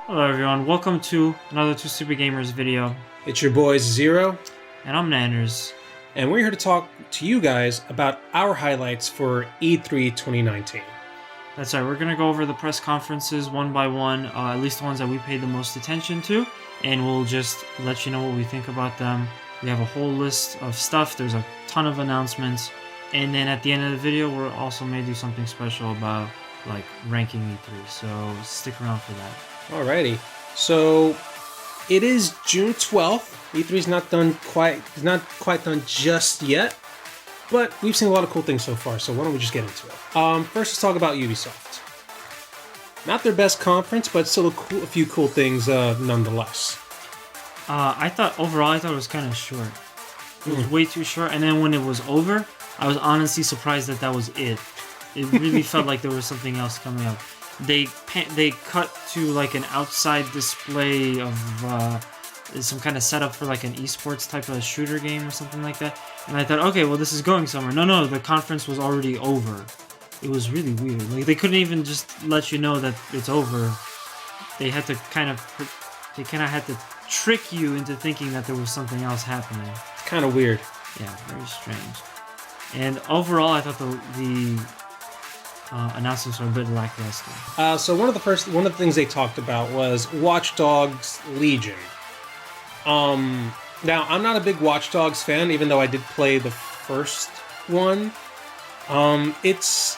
Hello everyone, welcome to another Two Super Gamers video. It's your boys Zero and I'm Nanners. And we're here to talk to you guys about our highlights for E3 2019. That's right, we're going to go over the press conferences one by one, at least the ones that we paid the most attention to, and we'll just let you know what we think about them. We have a whole list of stuff, there's a ton of announcements, and then at the end of the video we're also may do something special about like ranking E3, so stick around for that. Alrighty, so it is June 12th. E3's not quite done just yet, but we've seen a lot of cool things so far, so why don't we just get into it. First, let's talk about Ubisoft. Not their best conference, but still a few cool things nonetheless. I thought it was kind of short. It was way too short, and then when it was over, I was honestly surprised that was it. It really felt like there was something else coming up. They cut to like an outside display of some kind of setup for like an esports type of shooter game or something like that, and I thought, okay, well this is going somewhere. No, the conference was already over. It was really weird. Like they couldn't even just let you know that it's over. They had to kind of had to trick you into thinking that there was something else happening. It's kind of weird. Yeah, very strange. And overall, I thought the announcements were a bit lackluster. So one of the things they talked about was Watchdogs Legion. Now I'm not a big Watchdogs fan, even though I did play the first one. It's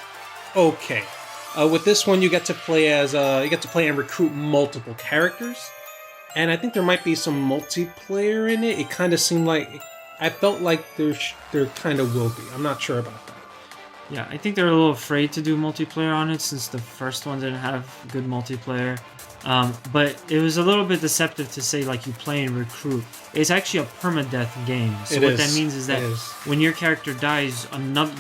okay. With this one, you get to play and recruit multiple characters, and I think there might be some multiplayer in it. It kind of seemed like I felt like there kind of will be. I'm not sure about that. Yeah, I think they're a little afraid to do multiplayer on it since the first one didn't have good multiplayer. But it was a little bit deceptive to say like you play and recruit. It's actually a permadeath game. So that means is that when your character dies,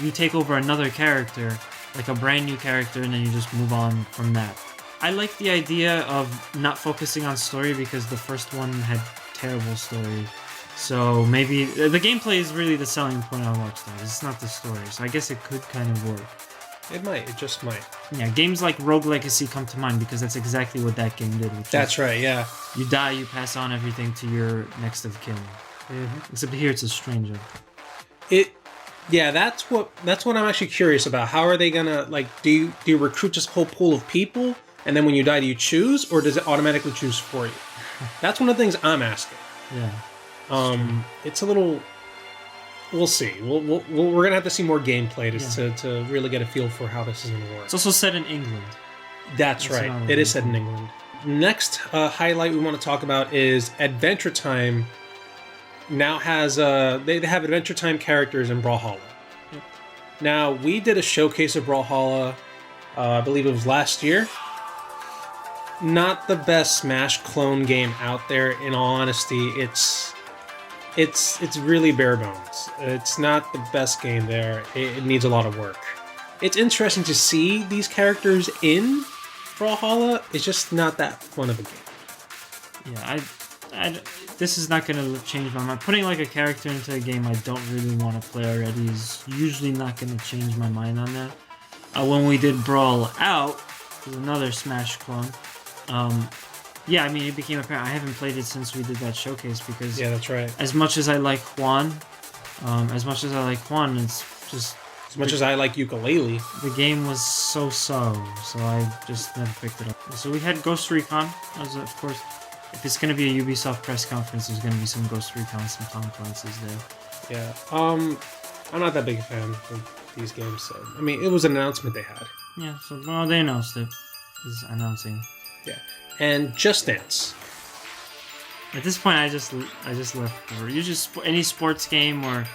you take over another character, like a brand new character, and then you just move on from that. I like the idea of not focusing on story because the first one had terrible story. So maybe the gameplay is really the selling point on Watchdogs. It's not the story. So I guess it could kind of work. It might. It just might. Yeah, games like Rogue Legacy come to mind because that's exactly what that game did. That's right, yeah. You die, you pass on everything to your next of kin. Mm-hmm. Except here it's a stranger. Yeah, that's what I'm actually curious about. How are they gonna, like, do you recruit just a whole pool of people, and then when you die do you choose, or does it automatically choose for you? That's one of the things I'm asking. Yeah. It's a little. We'll see. We're gonna have to see more gameplay to really get a feel for how this is gonna work. It's also set in England. That's right. It is set in England. Next highlight we want to talk about is Adventure Time. Now has they have Adventure Time characters in Brawlhalla. Yep. Now we did a showcase of Brawlhalla. I believe it was last year. Not the best Smash clone game out there. In all honesty, It's really bare bones. It's not the best game there. It needs a lot of work. It's interesting to see these characters in Brawlhalla. It's just not that fun of a game. Yeah, this is not going to change my mind. Putting like a character into a game I don't really want to play already is usually not going to change my mind on that. When we did Brawl Out, which is another Smash clone, yeah, I mean, it became apparent. I haven't played it since we did that showcase because... Yeah, that's right. As much as I like Juan, it's just... As much as I like Ukulele. The game was so I just never picked it up. So we had Ghost Recon, of course. If it's going to be a Ubisoft press conference, there's going to be some Ghost Recon, some Tom Clancy's there. Yeah, I'm not that big a fan of these games, so... I mean, it was an announcement they had. Yeah, so, well, they announced it. It's announcing. Yeah. And Just Dance. At this point, I just left. Usually, any sports game or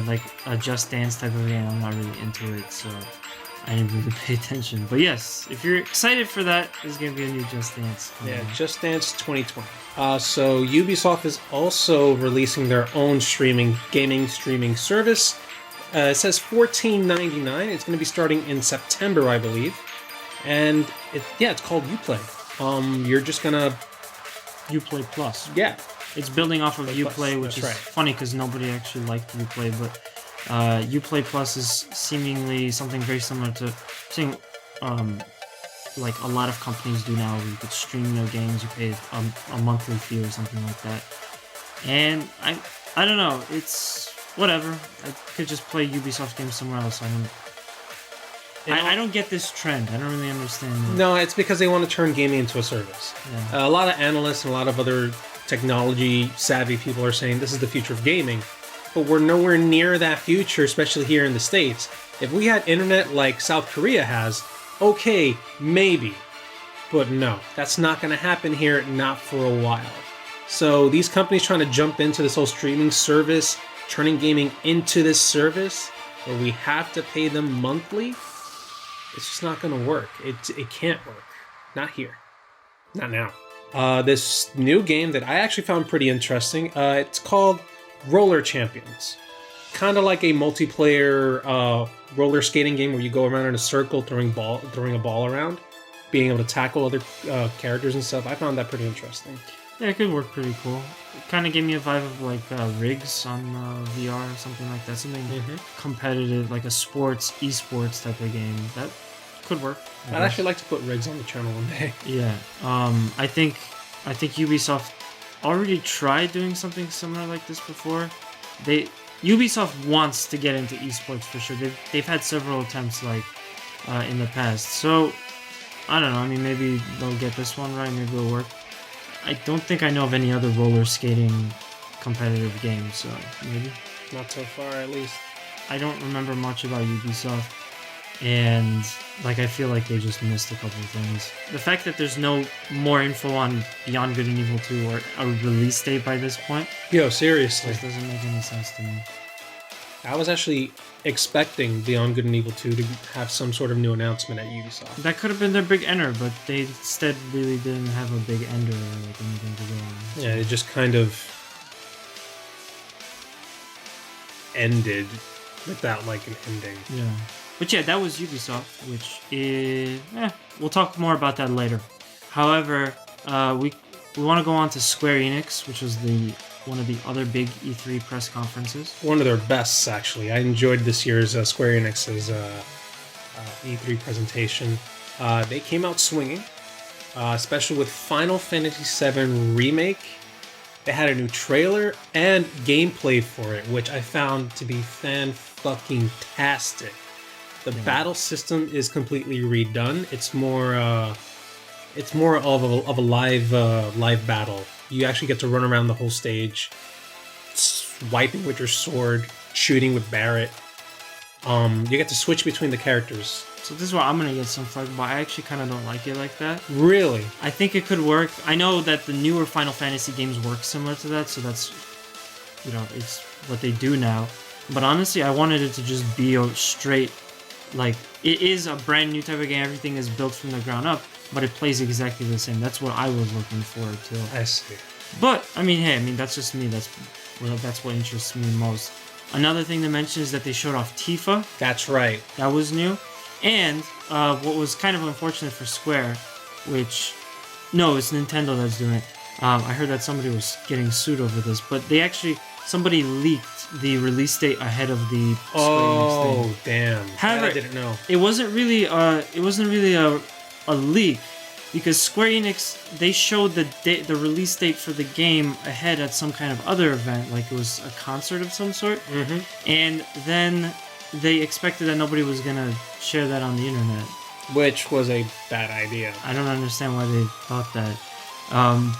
like a Just Dance type of game, I'm not really into it, so I didn't really pay attention. But yes, if you're excited for that, there's gonna be a new Just Dance. Yeah, Just Dance 2020. So Ubisoft is also releasing their own gaming streaming service. It says $14.99. It's going to be starting in September, I believe. And it's called Uplay. You're just gonna Uplay Plus. Yeah, it's building off of Uplay, which That's is right. funny because nobody actually liked Uplay, but Uplay Plus is seemingly something very similar to seeing like a lot of companies do now, where you could stream their games, you pay a monthly fee or something like that. And I don't know, it's whatever. I could just play Ubisoft games somewhere else. I don't get this trend. I don't really understand it. No, it's because they want to turn gaming into a service. Yeah. A lot of analysts and a lot of other technology-savvy people are saying this is the future of gaming. But we're nowhere near that future, especially here in the States. If we had internet like South Korea has, okay, maybe. But no, that's not going to happen here, not for a while. So these companies trying to jump into this whole streaming service, turning gaming into this service, where we have to pay them monthly, it's just not going to work. It can't work. Not here. Not now. This new game that I actually found pretty interesting, it's called Roller Champions. Kind of like a multiplayer roller skating game where you go around in a circle throwing a ball around, being able to tackle other characters and stuff. I found that pretty interesting. Yeah, it could work pretty cool. It kind of gave me a vibe of like Rigs on VR or something like that. Something competitive, like a esports type of game. That could work. I'd actually like to put Rigs on the channel one day. Yeah. I think Ubisoft already tried doing something similar like this before. Ubisoft wants to get into esports for sure. They've had several attempts like in the past. So I don't know. I mean, maybe they'll get this one right. Maybe it'll work. I don't think I know of any other roller skating competitive games. So maybe not so far, at least. I don't remember much about Ubisoft, and like I feel like they just missed a couple of things. The fact that there's no more info on Beyond Good and Evil 2 or a release date by this point, yo, seriously, just doesn't make any sense to me. I was actually expecting Beyond Good and Evil 2 to have some sort of new announcement at Ubisoft. That could have been their big ender, but they instead really didn't have a big ender or like anything to go on. Yeah, it just kind of ended without like an ending. Yeah. But yeah, that was Ubisoft, which is... we'll talk more about that later. However, we want to go on to Square Enix, which was one of the other big E3 press conferences. One of their bests, actually. I enjoyed this year's Square Enix's E3 presentation. They came out swinging, especially with Final Fantasy VII Remake. They had a new trailer and gameplay for it, which I found to be fan-fucking-tastic. The battle system is completely redone. It's more of a live battle. You actually get to run around the whole stage, swiping with your sword, shooting with Barret. You get to switch between the characters. So this is where I'm gonna get some flack, but I actually kind of don't like it like that. Really? I think it could work. I know that the newer Final Fantasy games work similar to that, so that's, it's what they do now. But honestly, I wanted it to just be a straight, like, it is a brand new type of game. Everything is built from the ground up, but it plays exactly the same. That's what I was looking forward to. I see. But that's just me. That's what interests me most. Another thing to mention is that they showed off Tifa. That's right. That was new. And what was kind of unfortunate for Square, it's Nintendo that's doing it. I heard that somebody was getting sued over this, but somebody leaked the release date ahead of the Square Enix thing. Oh, damn. However, I didn't know. It wasn't really a leak, because Square Enix, they showed the release date for the game ahead at some kind of other event, like it was a concert of some sort. Mm-hmm. And then they expected that nobody was gonna share that on the internet, which was a bad idea. I don't understand why they thought that.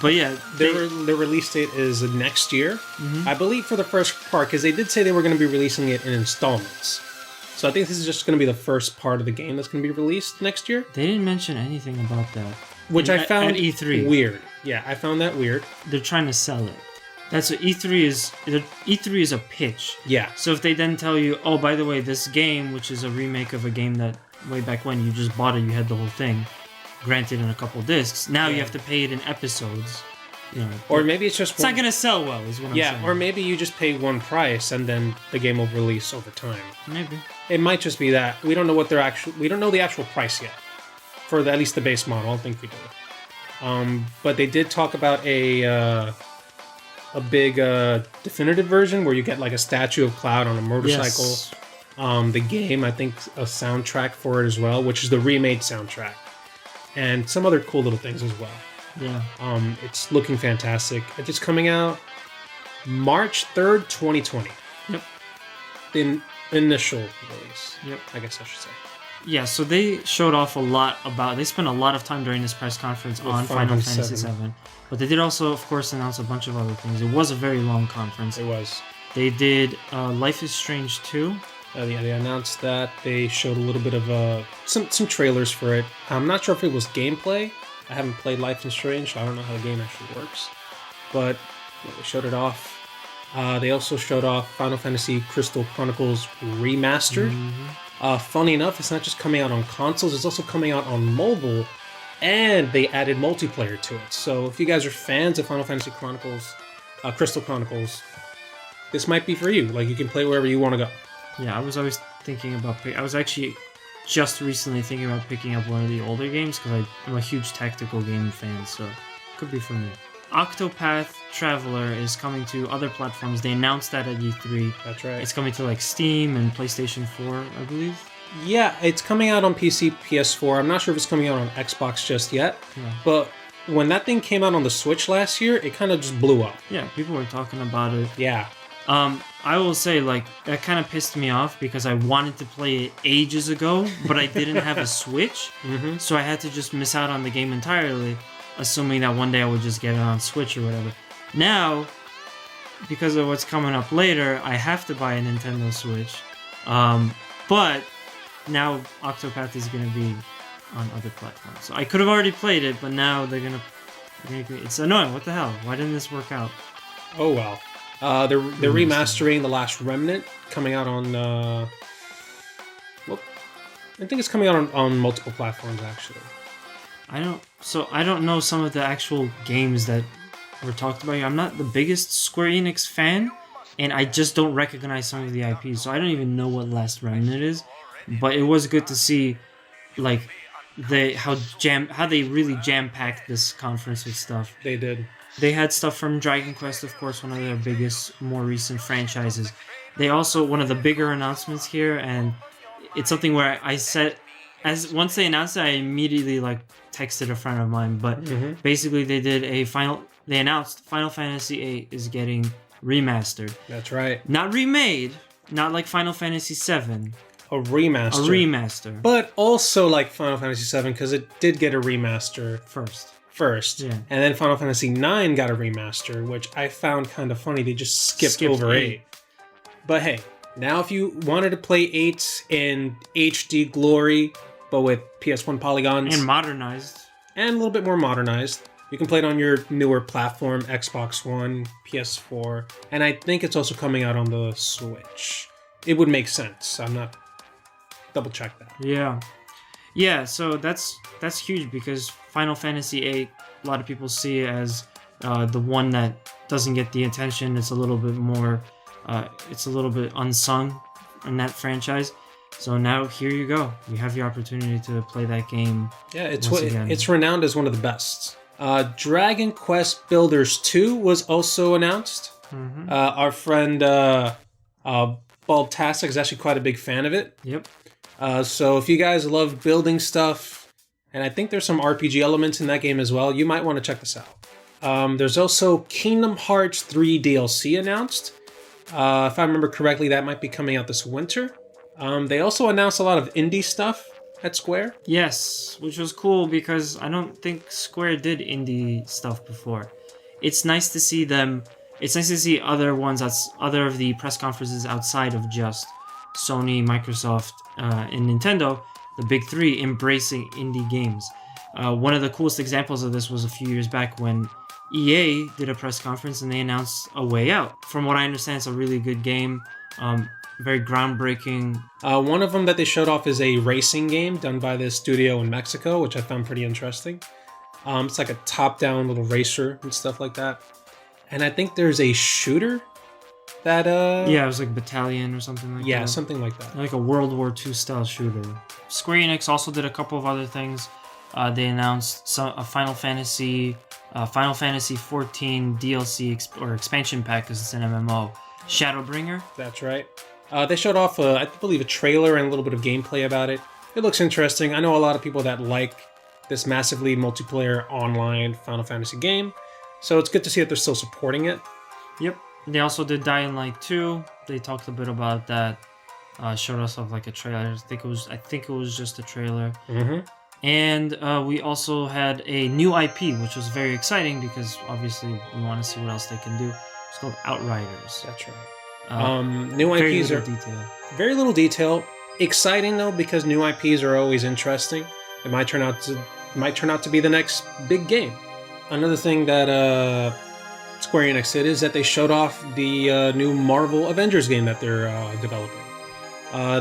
But yeah, their release date is next year, Mm-hmm. I believe, for the first part, because they did say they were going to be releasing it in installments. So I think this is just going to be the first part of the game that's going to be released next year. They didn't mention anything about that, which I found at E3 weird. Yeah, I found that weird. They're trying to sell it. That's what E3 is. E3 is a pitch. Yeah. So if they then tell you, oh, by the way, this game, which is a remake of a game that way back when you just bought it, you had the whole thing, granted in a couple discs. Now you have to pay it in episodes. Or maybe it's just... It's not going to sell well, is what I'm saying. Yeah, or maybe you just pay one price and then the game will release over time. Maybe. It might just be that. We don't know we don't know the actual price yet. For at least the base model. I don't think we do. But they did talk about a a big definitive version where you get like a statue of Cloud on a motorcycle. Yes. The game, I think, a soundtrack for it as well, which is the remade soundtrack, and some other cool little things as well. Yeah. It's looking fantastic. It's coming out March 3rd, 2020. Yep. The initial release. Yep. I guess I should say. Yeah, so they showed off a lot about... They spent a lot of time during this press conference on Final Fantasy VII. But they did also, of course, announce a bunch of other things. It was a very long conference. It was. They did Life is Strange 2. Yeah, they announced that. They showed a little bit of some trailers for it. I'm not sure if it was gameplay. I haven't played Life is Strange, so I don't know how the game actually works. But yeah, they showed it off. They also showed off Final Fantasy Crystal Chronicles Remastered. Funny enough, it's not just coming out on consoles, it's also coming out on mobile, and they added multiplayer to it. So if you guys are fans of Final Fantasy Chronicles, Crystal Chronicles, this might be for you. Like, you can play wherever you want to go. Yeah, I was always thinking about... I was actually just recently thinking about picking up one of the older games, because I'm a huge tactical game fan, so it could be for me. Octopath Traveler is coming to other platforms. They announced that at E3. That's right. It's coming to like Steam and PlayStation 4, I believe. Yeah, it's coming out on PC, PS4. I'm not sure if it's coming out on Xbox just yet. Yeah. But when that thing came out on the Switch last year, it kind of just blew up. Yeah, people were talking about it. Yeah. I will say, like, that kind of pissed me off because I wanted to play it ages ago, but I didn't have a Switch. So I had to just miss out on the game entirely, assuming that one day I would just get it on Switch or whatever. Now, because of what's coming up later, I have to buy a Nintendo Switch. But now Octopath is going to be on other platforms. So I could have already played it, but now they're going to... It's annoying. What the hell? Why didn't this work out? Oh, well. They're remastering The Last Remnant, coming out on... I think it's coming out on multiple platforms, actually. I don't know some of the actual games that were talked about here. I'm not the biggest Square Enix fan, and I just don't recognize some of the IPs, so I don't even know what Last Remnant is. But it was good to see, like, how they really jam-packed this conference with stuff. They did. They had stuff from Dragon Quest, of course, one of their biggest, more recent franchises. They also, one of the bigger announcements here, and it's something where I said, once they announced it, I immediately texted a friend of mine. But basically, they announced Final Fantasy VIII is getting remastered. That's right. Not remade, not like Final Fantasy VII. A remaster. A remaster. But also like Final Fantasy VII, because it did get a remaster first. Yeah. And then Final Fantasy IX got a remaster, which I found kind of funny. They just skipped over 8. But hey, now if you wanted to play 8 in HD glory, but with PS1 polygons... And modernized. And a little bit more modernized. You can play it on your newer platform, Xbox One, PS4, and I think it's also coming out on the Switch. It would make sense. I'm not... Double check that. Yeah. Yeah, so that's huge because Final Fantasy VIII, a lot of people see it as the one that doesn't get the attention. It's a little bit more... it's a little bit unsung in that franchise. So now here you go. You have the opportunity to play that game. Yeah, it's renowned as one of the best. Dragon Quest Builders 2 was also announced. Our friend Baldtastic is actually quite a big fan of it. Yep. So if you guys love building stuff, and I think there's some RPG elements in that game as well, you might want to check this out. There's also Kingdom Hearts 3 DLC announced. If I remember correctly, that might be coming out this winter. They also announced a lot of indie stuff at Square. Yes, which was cool because I don't think Square did indie stuff before. It's nice to see them. It's nice to see other of the press conferences outside of just Sony, Microsoft, and Nintendo, the big three, embracing indie games. One of the coolest examples of this was a few years back when EA did a press conference and they announced A Way Out. From what I understand, it's a really good game. Very groundbreaking. One of them that they showed off is a racing game done by this studio in Mexico, which I found pretty interesting. It's like a top-down little racer and stuff like that. And I think there's a shooter that... Yeah, it was like Battalion or something like that. Yeah, something like that. Like a World War II style shooter. Square Enix also did a couple of other things. They announced a Final Fantasy Final Fantasy 14 DLC or expansion pack because it's an MMO. Shadowbringer. That's right. They showed off, I believe, a trailer and a little bit of gameplay about it. It looks interesting. I know a lot of people that like this massively multiplayer online Final Fantasy game, so it's good to see that they're still supporting it. Yep. They also did Dying Light 2. They talked a bit about that. Showed us off like a trailer. I think it was just a trailer. Mm-hmm. And we also had a new IP, which was very exciting because obviously we want to see what else they can do. It's called Outriders. That's right. New IPs are detail. Very little detail. Exciting though because new IPs are always interesting. It might turn out to be the next big game. Another thing that Square Enix did is that they showed off the new Marvel Avengers game that they're developing.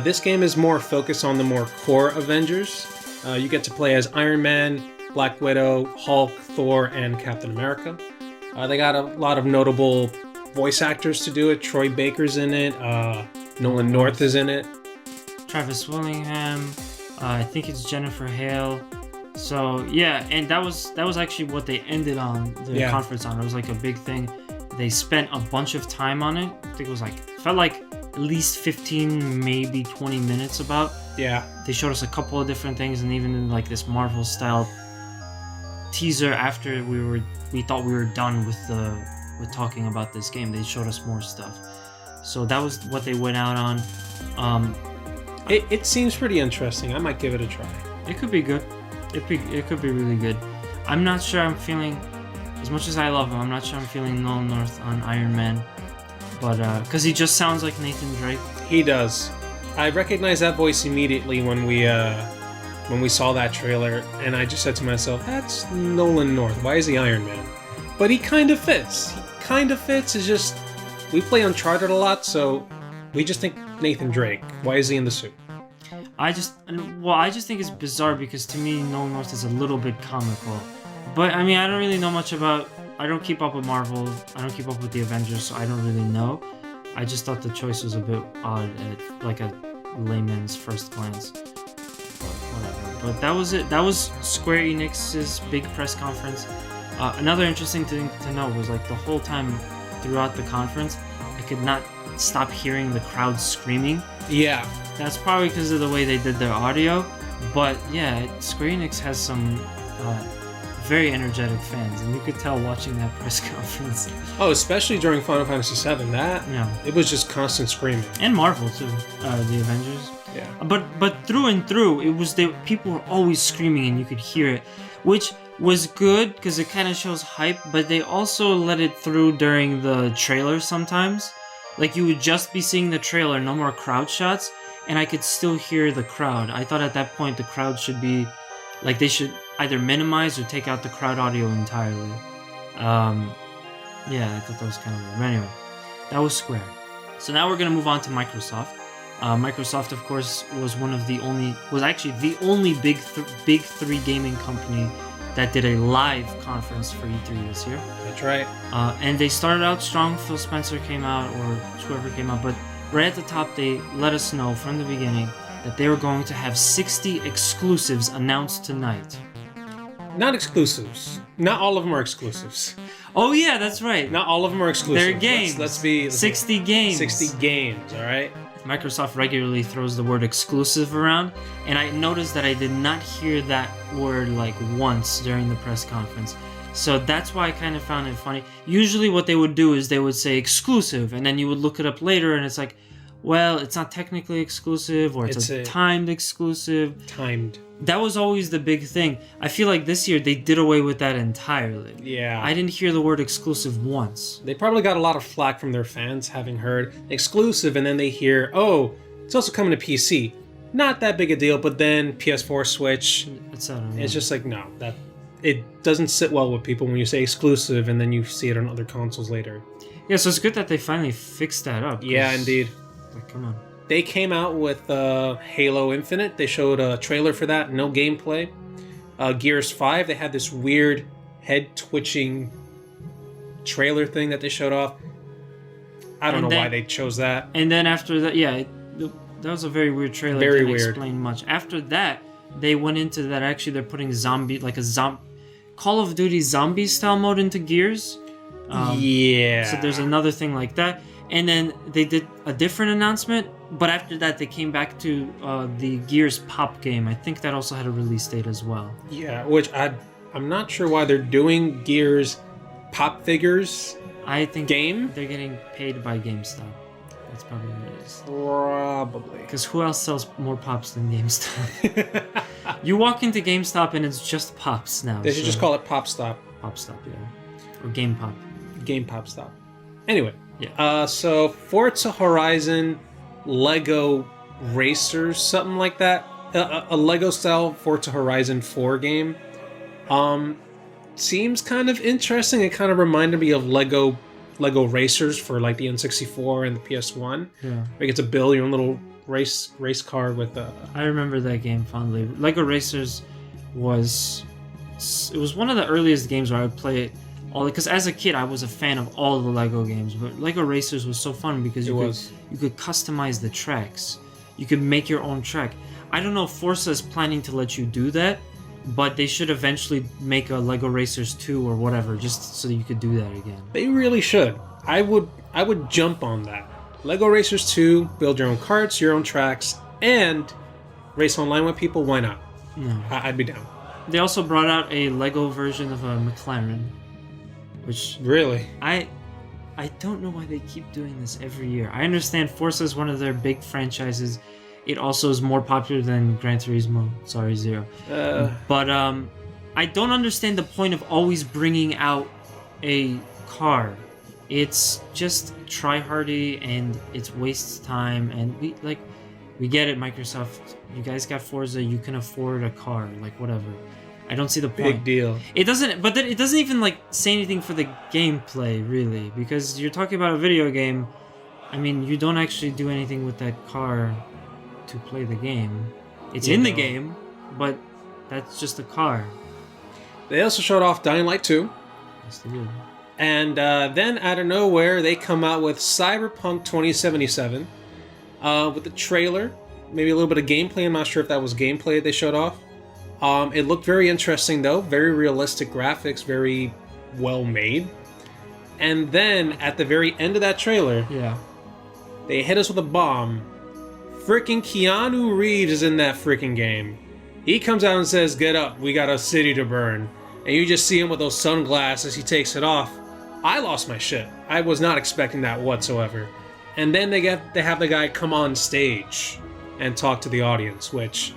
This game is more focused on the more core Avengers. You get to play as Iron Man, Black Widow, Hulk, Thor, and Captain America. They got a lot of notable voice actors to do it. Troy Baker's in it. Nolan North is in it. Travis Willingham. I think it's Jennifer Hale. So yeah, and that was actually what they ended on the conference on. It was like a big thing. They spent a bunch of time on it. I think it was felt like at least 15, maybe 20 minutes about. Yeah. They showed us a couple of different things, and even in like this Marvel style teaser after we thought we were done with talking about this game, they showed us more stuff. So that was what they went out on. It seems pretty interesting. I might give it a try. It could be good. It could be really good. I'm not sure I'm feeling, as much as I love him, I'm not sure I'm feeling Nolan North on Iron Man. But, because he just sounds like Nathan Drake. He does. I recognized that voice immediately when we saw that trailer, and I just said to myself, that's Nolan North. Why is he Iron Man? But he kind of fits. It's just, we play Uncharted a lot, so we just think Nathan Drake. Why is he in the suit? I just think it's bizarre because to me, Nolan North is a little bit comical. But, I mean, I don't really know much about... I don't keep up with Marvel. I don't keep up with the Avengers, so I don't really know. I just thought the choice was a bit odd at like a layman's first glance. But whatever. But that was it. That was Square Enix's big press conference. Another interesting thing to note was like the whole time throughout the conference, I could not stop hearing the crowd screaming. Yeah. That's probably because of the way they did their audio. But yeah, Square Enix has some... very energetic fans, and you could tell watching that press conference. Oh, especially during Final Fantasy VII, it was just constant screaming. And Marvel too, the Avengers. Yeah. But through and through, it was people were always screaming, and you could hear it, which was good because it kind of shows hype. But they also let it through during the trailer sometimes. Like you would just be seeing the trailer, no more crowd shots, and I could still hear the crowd. I thought at that point the crowd should be, like they should either minimize or take out the crowd audio entirely. Yeah, I thought that was kind of weird. But anyway, that was Square. So now we're going to move on to Microsoft. Microsoft, of course, was actually the only big three gaming company that did a live conference for E3 this year. That's right. And they started out strong. Phil Spencer came out, or whoever came out, but right at the top, they let us know from the beginning that they were going to have 60 exclusives announced tonight. Not exclusives. Not all of them are exclusives. Oh yeah, that's right. Not all of them are exclusive. They're games. Let's be 60 games. 60 games, all right? Microsoft regularly throws the word exclusive around, and I noticed that I did not hear that word like once during the press conference. So that's why I kind of found it funny. Usually what they would do is they would say exclusive, and then you would look it up later, and it's like, well, it's not technically exclusive, or it's a timed exclusive. Timed. That was always the big thing. I feel like this year they did away with that entirely. Yeah. I didn't hear the word exclusive once. They probably got a lot of flack from their fans having heard exclusive, and then they hear, oh, it's also coming to PC. Not that big a deal, but then PS4, Switch, etc. It's just like, no, it doesn't sit well with people when you say exclusive and then you see it on other consoles later. Yeah, so it's good that they finally fixed that up. Yeah, indeed. Like, come on. They came out with Halo Infinite. They showed a trailer for that, no gameplay. Gears 5, they had this weird head-twitching trailer thing that they showed off. I don't know why they chose that. And then after that, that was a very weird trailer. Very didn't weird. Explain much. After that, they went into that actually they're putting Call of Duty zombie style mode into Gears. Yeah. So there's another thing like that. And then they did a different announcement, but after that they came back to the Gears Pop game. I think that also had a release date as well. Yeah, which I'm not sure why they're doing Gears Pop figures. I think game? They're getting paid by GameStop. That's probably what it is. Probably. Because who else sells more Pops than GameStop? You walk into GameStop and it's just Pops now. They should just call it Pop Stop. Pop Stop, yeah. Or Game Pop. Game Pop Stop. Anyway. Yeah. So Forza Horizon Lego Racers, something like that. A Lego style Forza Horizon 4 game. Seems kind of interesting. It kind of reminded me of Lego Racers for like the N64 and the PS1. Yeah. Where you get to build your own little race car with I remember that game fondly. Lego Racers was one of the earliest games where I would play it all, because as a kid I was a fan of all the Lego games, but Lego Racers was so fun because you could customize the tracks. You could make your own track. I don't know if Forza is planning to let you do that, but they should eventually make a Lego Racers 2 or whatever, just so that you could do that again. They really should. I would jump on that. Lego Racers 2, build your own karts, your own tracks, and race online with people. Why not? No. I'd be down. They also brought out a Lego version of a McLaren, which really I don't know why they keep doing this every year. I understand Forza is one of their big franchises. It also is more popular than Gran Turismo. Sorry, Zero. But I don't understand the point of always bringing out a car. It's just tryhardy and it wastes time. And we get it, Microsoft. You guys got Forza. You can afford a car. Like, whatever. I don't see the point. Big deal. It doesn't. But then it doesn't even like say anything for the gameplay, really, because you're talking about a video game. I mean, you don't actually do anything with that car to play the game. It's in the game, but that's just a car. They also showed off Dying Light 2. Yes, they did. And then out of nowhere, they come out with Cyberpunk 2077 with the trailer, maybe a little bit of gameplay. I'm not sure if that was gameplay they showed off. It looked very interesting, though. Very realistic graphics, very well made. And then at the very end of that trailer, they hit us with a bomb. Freaking Keanu Reeves is in that freaking game. He comes out and says, "Get up, we got a city to burn." And you just see him with those sunglasses. He takes it off. I lost my shit. I was not expecting that whatsoever. And then they have the guy come on stage and talk to the audience, which,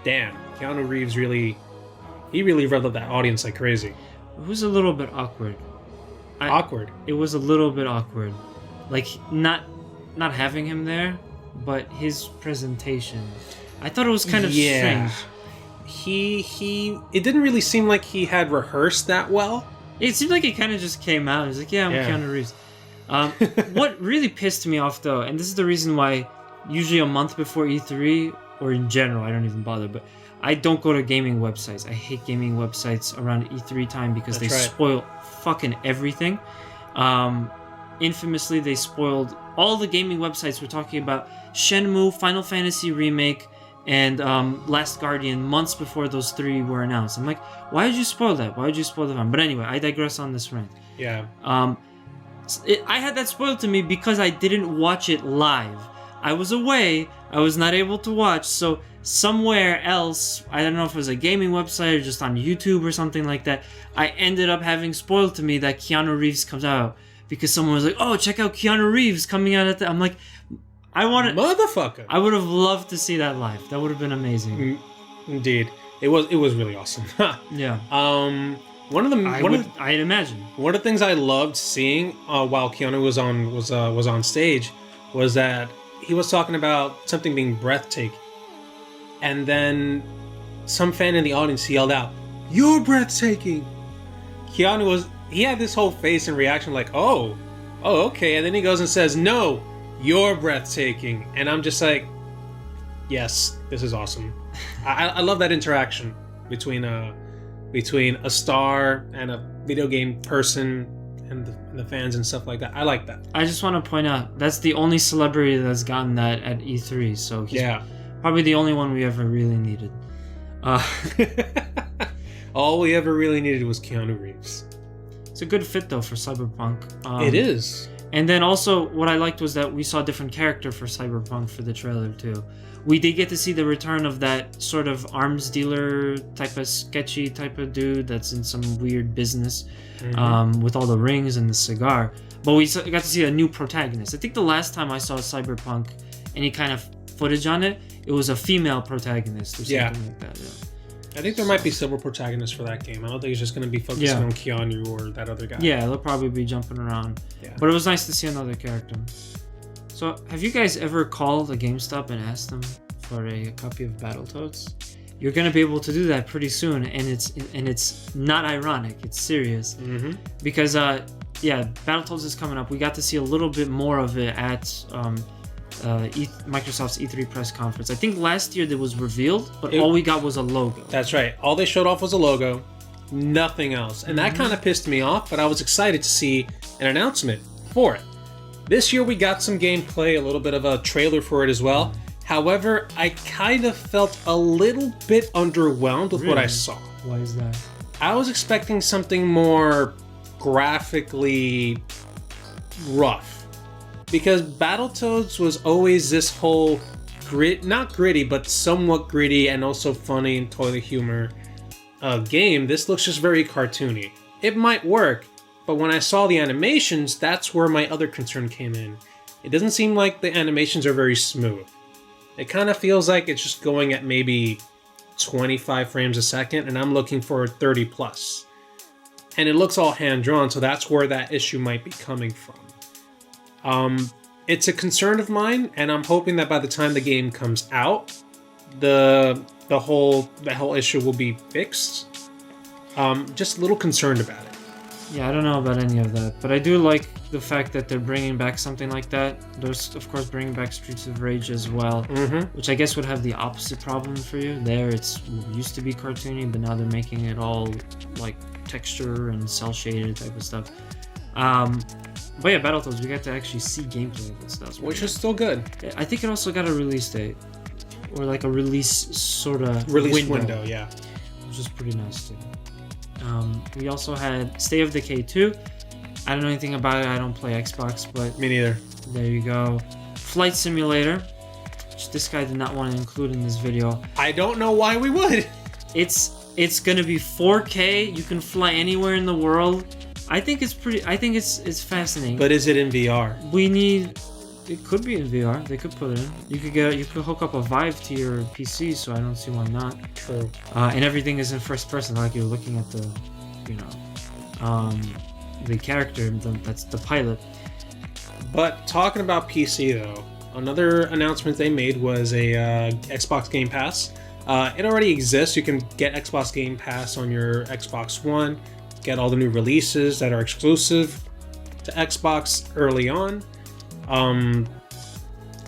damn, Keanu Reeves really revved up that audience like crazy. It was a little bit awkward. Awkward? It was a little bit awkward. Like, not having him there, but his presentation. I thought it was kind of strange. It didn't really seem like he had rehearsed that well. It seemed like he kind of just came out. He was like, I'm Keanu Reeves. What really pissed me off, though, and this is the reason why usually a month before E3, or in general, I don't even bother, but I don't go to gaming websites. I hate gaming websites around E3 time because they spoil fucking everything. Infamously, they spoiled all the gaming websites. We're talking about Shenmue, Final Fantasy Remake, and Last Guardian months before those three were announced. I'm like, why did you spoil that? Why did you spoil the fun? But anyway, I digress on this rant. Yeah. I had that spoiled to me because I didn't watch it live. I was away. I was not able to watch. So somewhere else, I don't know if it was a gaming website or just on YouTube or something like that, I ended up having spoiled to me that Keanu Reeves comes out. Because someone was like, "Oh, check out Keanu Reeves coming out at the..." I'm like, motherfucker. I would have loved to see that live. That would have been amazing. Indeed, it was really awesome. Yeah. I'd imagine one of the things I loved seeing while Keanu was on stage was that he was talking about something being breathtaking, and then some fan in the audience yelled out, "You're breathtaking!" He had this whole face and reaction like, oh, okay. And then he goes and says, "No, you're breathtaking." And I'm just like, yes, this is awesome. I love that interaction between a star and a video game person and the fans and stuff like that. I like that. I just want to point out, that's the only celebrity that's gotten that at E3. So he's probably the only one we ever really needed. All we ever really needed was Keanu Reeves. It's a good fit though for Cyberpunk. It is. And then also what I liked was that we saw a different character for Cyberpunk for the trailer too. We did get to see the return of that sort of arms dealer type of sketchy type of dude that's in some weird business with all the rings and the cigar. But we got to see a new protagonist. I think the last time I saw Cyberpunk, any kind of footage on it, it was a female protagonist or something like that. Yeah. I think there might be several protagonists for that game. I don't think it's just going to be focusing on Keanu or that other guy. Yeah, they'll probably be jumping around. Yeah. But it was nice to see another character. So, have you guys ever called a GameStop and asked them for a copy of Battletoads? You're going to be able to do that pretty soon, and it's not ironic. It's serious. Because Battletoads is coming up. We got to see a little bit more of it at Microsoft's E3 press conference. I think last year that was revealed, but all we got was a logo. That's right. All they showed off was a logo, nothing else. And that kind of pissed me off, but I was excited to see an announcement for it. This year we got some gameplay, a little bit of a trailer for it as well. However, I kind of felt a little bit underwhelmed with what I saw. Why is that? I was expecting something more graphically rough, because Battletoads was always this whole not gritty, but somewhat gritty and also funny and toilet humor game. This looks just very cartoony. It might work, but when I saw the animations, that's where my other concern came in. It doesn't seem like the animations are very smooth. It kind of feels like it's just going at maybe 25 frames a second, and I'm looking for 30 plus. And it looks all hand-drawn, so that's where that issue might be coming from. It's a concern of mine, and I'm hoping that by the time the game comes out, the whole issue will be fixed. Just a little concerned about it. Yeah, I don't know about any of that, but I do like the fact that they're bringing back something like that. There's, of course, bringing back Streets of Rage as well, which I guess would have the opposite problem for you. There, it used to be cartoony, but now they're making it all like texture and cel-shaded type of stuff. But yeah, Battletoads, we got to actually see gameplay of it, so that's which is still good. I think it also got a release date, or like a release sort of window, yeah, which is pretty nice too. We also had State of Decay 2. I don't know anything about it. I don't play Xbox, but me neither. There you go. Flight Simulator, which this guy did not want to include in this video. I don't know why we would. It's gonna be 4K. You can fly anywhere in the world. I think it's pretty. I think it's fascinating. But is it in VR? It could be in VR. They could put it in. You could hook up a Vive to your PC, so I don't see why not. True. And everything is in first person, like you're looking at the, the character. That's the pilot. But talking about PC though, another announcement they made was a Xbox Game Pass. It already exists. You can get Xbox Game Pass on your Xbox One. Get all the new releases that are exclusive to Xbox early on.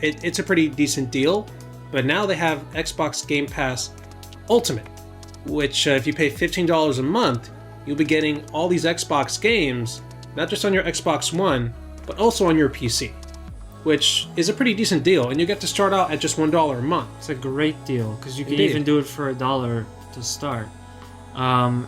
It's a pretty decent deal, but now they have Xbox Game Pass Ultimate, which if you pay $15 a month, you'll be getting all these Xbox games, not just on your Xbox One, but also on your PC, which is a pretty decent deal, and you get to start out at just $1 a month. It's a great deal, because you can even do it for $1 to start.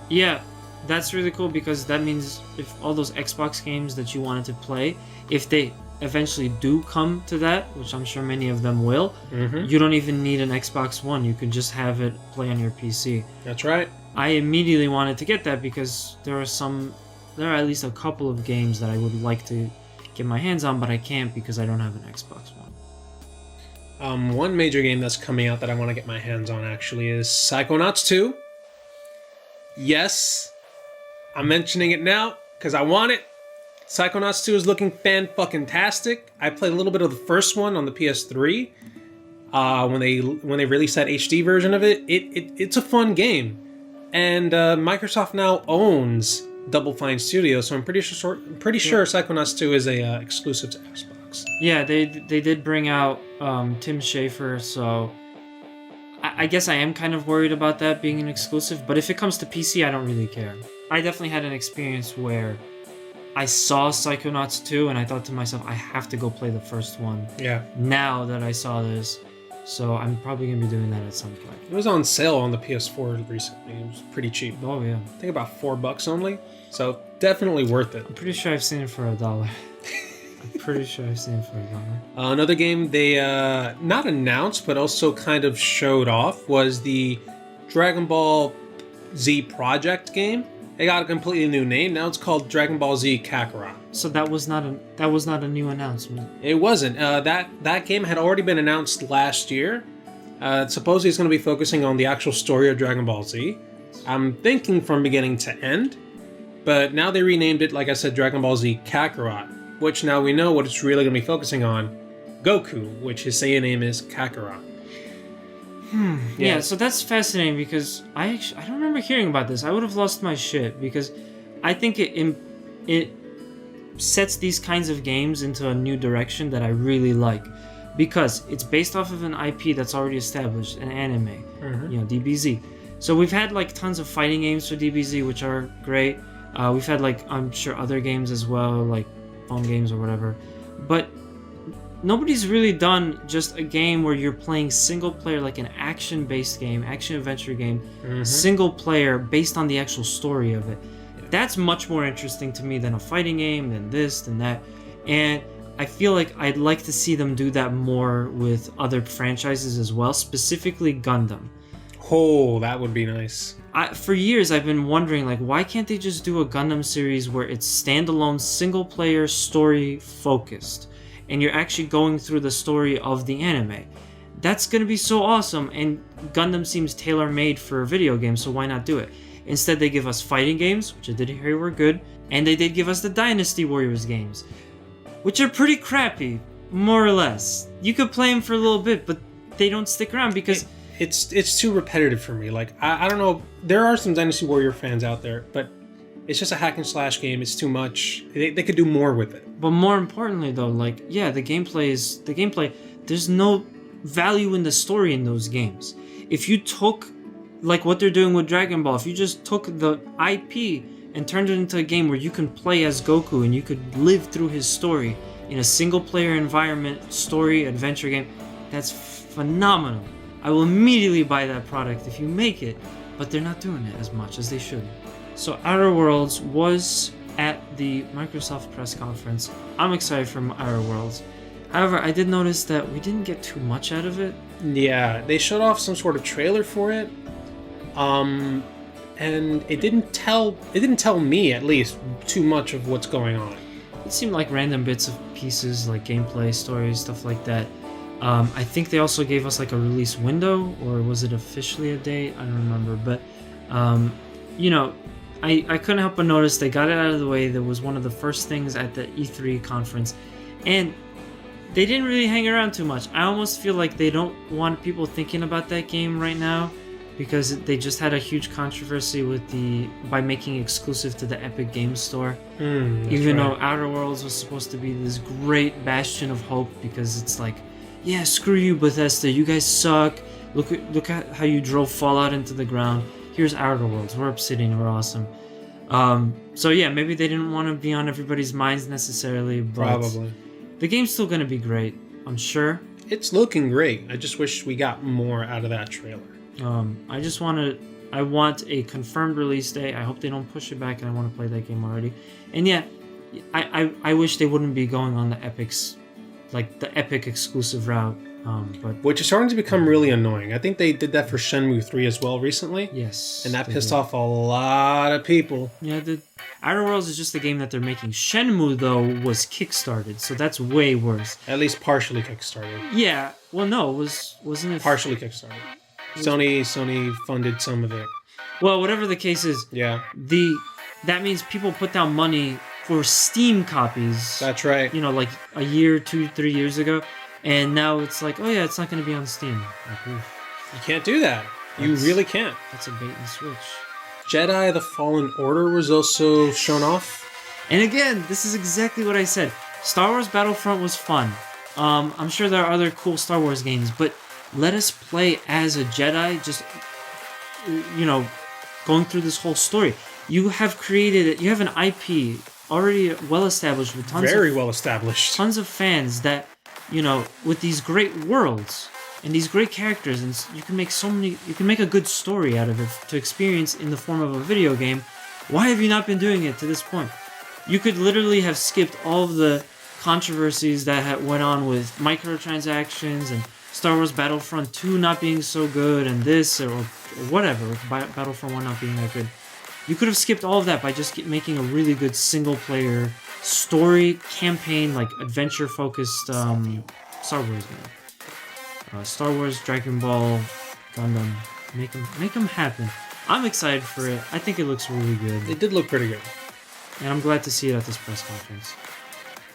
Yeah, that's really cool, because that means if all those Xbox games that you wanted to play, if they eventually do come to that, which I'm sure many of them will, you don't even need an Xbox One. You can just have it play on your PC. That's right. I immediately wanted to get that because there are at least a couple of games that I would like to get my hands on, but I can't because I don't have an Xbox One. One major game that's coming out that I want to get my hands on actually is Psychonauts 2. Yes, I'm mentioning it now because I want it. Psychonauts 2 is looking fan-fucking-tastic. I played a little bit of the first one on the PS3 when they released that HD version of it. It's a fun game, and Microsoft now owns Double Fine Studios, so I'm pretty sure Psychonauts 2 is a exclusive to Xbox. Yeah, they did bring out Tim Schafer, so I guess I am kind of worried about that being an exclusive. But if it comes to PC, I don't really care. I definitely had an experience where I saw Psychonauts 2 and I thought to myself, I have to go play the first one. Yeah. Now that I saw this, So I'm probably going to be doing that at some point. It was on sale on the PS4 recently. It was pretty cheap. Oh, yeah. I think about $4 only. So definitely worth it. I'm pretty sure I've seen it for $1. I'm pretty sure I've seen it for $1. Another game they not announced, but also kind of showed off was the Dragon Ball Z Project game. It got a completely new name. Now it's called Dragon Ball Z Kakarot. So that was not a new announcement. It wasn't. That game had already been announced last year. Supposedly it's going to be focusing on the actual story of Dragon Ball Z. I'm thinking from beginning to end. But now they renamed it, like I said, Dragon Ball Z Kakarot, which now we know what it's really going to be focusing on. Goku, which his Saiyan name is Kakarot. Yeah, so that's fascinating because I don't remember hearing about this. I would have lost my shit because I think it sets these kinds of games into a new direction that I really like because it's based off of an IP that's already established, an anime, DBZ. So we've had like tons of fighting games for DBZ, which are great. We've had like, I'm sure, other games as well, like phone games or whatever. But nobody's really done just a game where you're playing single player, like an action-based game, action-adventure game, single player based on the actual story of it. Yeah. That's much more interesting to me than a fighting game, than this, than that. And I feel like I'd like to see them do that more with other franchises as well, specifically Gundam. Oh, that would be nice. For years, I've been wondering, like, why can't they just do a Gundam series where it's standalone, single-player, story-focused? And you're actually going through the story of the anime. That's going to be so awesome, and Gundam seems tailor-made for a video game, so why not do it? Instead, they give us fighting games, which I did hear were good, and they did give us the Dynasty Warriors games, which are pretty crappy, more or less. You could play them for a little bit, but they don't stick around because... It's too repetitive for me. Like, I don't know, there are some Dynasty Warrior fans out there, but it's just a hack and slash game. It's too much. They could do more with it. But more importantly, though, like, yeah, the gameplay. There's no value in the story in those games. If you took, like what they're doing with Dragon Ball, if you just took the IP and turned it into a game where you can play as Goku and you could live through his story in a single-player environment, story, adventure game, that's phenomenal. I will immediately buy that product if you make it, but they're not doing it as much as they should. So Outer Worlds was at the Microsoft press conference. I'm excited for Outer Worlds. However, I did notice that we didn't get too much out of it. Yeah, they showed off some sort of trailer for it. And it didn't tell me, at least, too much of what's going on. It seemed like random bits of pieces, like gameplay, stories, stuff like that. I think they also gave us like a release window, or was it officially a date? I don't remember, but I couldn't help but notice they got it out of the way. That was one of the first things at the E3 conference, and they didn't really hang around too much. I almost feel like they don't want people thinking about that game right now because they just had a huge controversy by making it exclusive to the Epic Games Store. Even though Outer Worlds was supposed to be this great bastion of hope, because it's like, yeah, screw you, Bethesda, you guys suck. Look at how you drove Fallout into the ground. Here's Outer Worlds. We're Obsidian. We're awesome. So yeah, maybe they didn't want to be on everybody's minds necessarily, but Probably. The game's still going to be great, I'm sure. It's looking great. I just wish we got more out of that trailer. I want a confirmed release date. I hope they don't push it back, and I want to play that game already. And yeah, I wish they wouldn't be going on the Epic exclusive route. But which is starting to become really annoying. I think they did that for Shenmue 3 as well recently. Yes. And that pissed off a lot of people. Yeah, Outer Worlds is just the game that they're making. Shenmue, though, was kickstarted, so that's way worse. At least partially kickstarted. Yeah. Well, no, wasn't it? Partially kickstarted. Sony funded some of it. Well, whatever the case is. Yeah. That means people put down money for Steam copies. That's right. Like a year, 2-3 years ago. And now it's like, oh yeah, it's not going to be on Steam. Like, oof. You can't do that. You really can't. That's a bait and switch. Jedi The Fallen Order was also shown off. And again, this is exactly what I said. Star Wars Battlefront was fun. I'm sure there are other cool Star Wars games, but let us play as a Jedi, just, going through this whole story. You have an IP already well established with tons of well established. Tons of fans that, with these great worlds. and these great characters, and you can make a good story out of it to experience in the form of a video game. Why have you not been doing it to this point? You could literally have skipped all of the controversies that went on with microtransactions and Star Wars Battlefront 2 not being so good and this or whatever, Battlefront 1 not being that good. You could have skipped all of that by just making a really good single-player story campaign, like adventure-focused Star Wars game. Star Wars, Dragon Ball, Gundam. Make them happen. I'm excited for it. I think it looks really good. It did look pretty good. And I'm glad to see it at this press conference.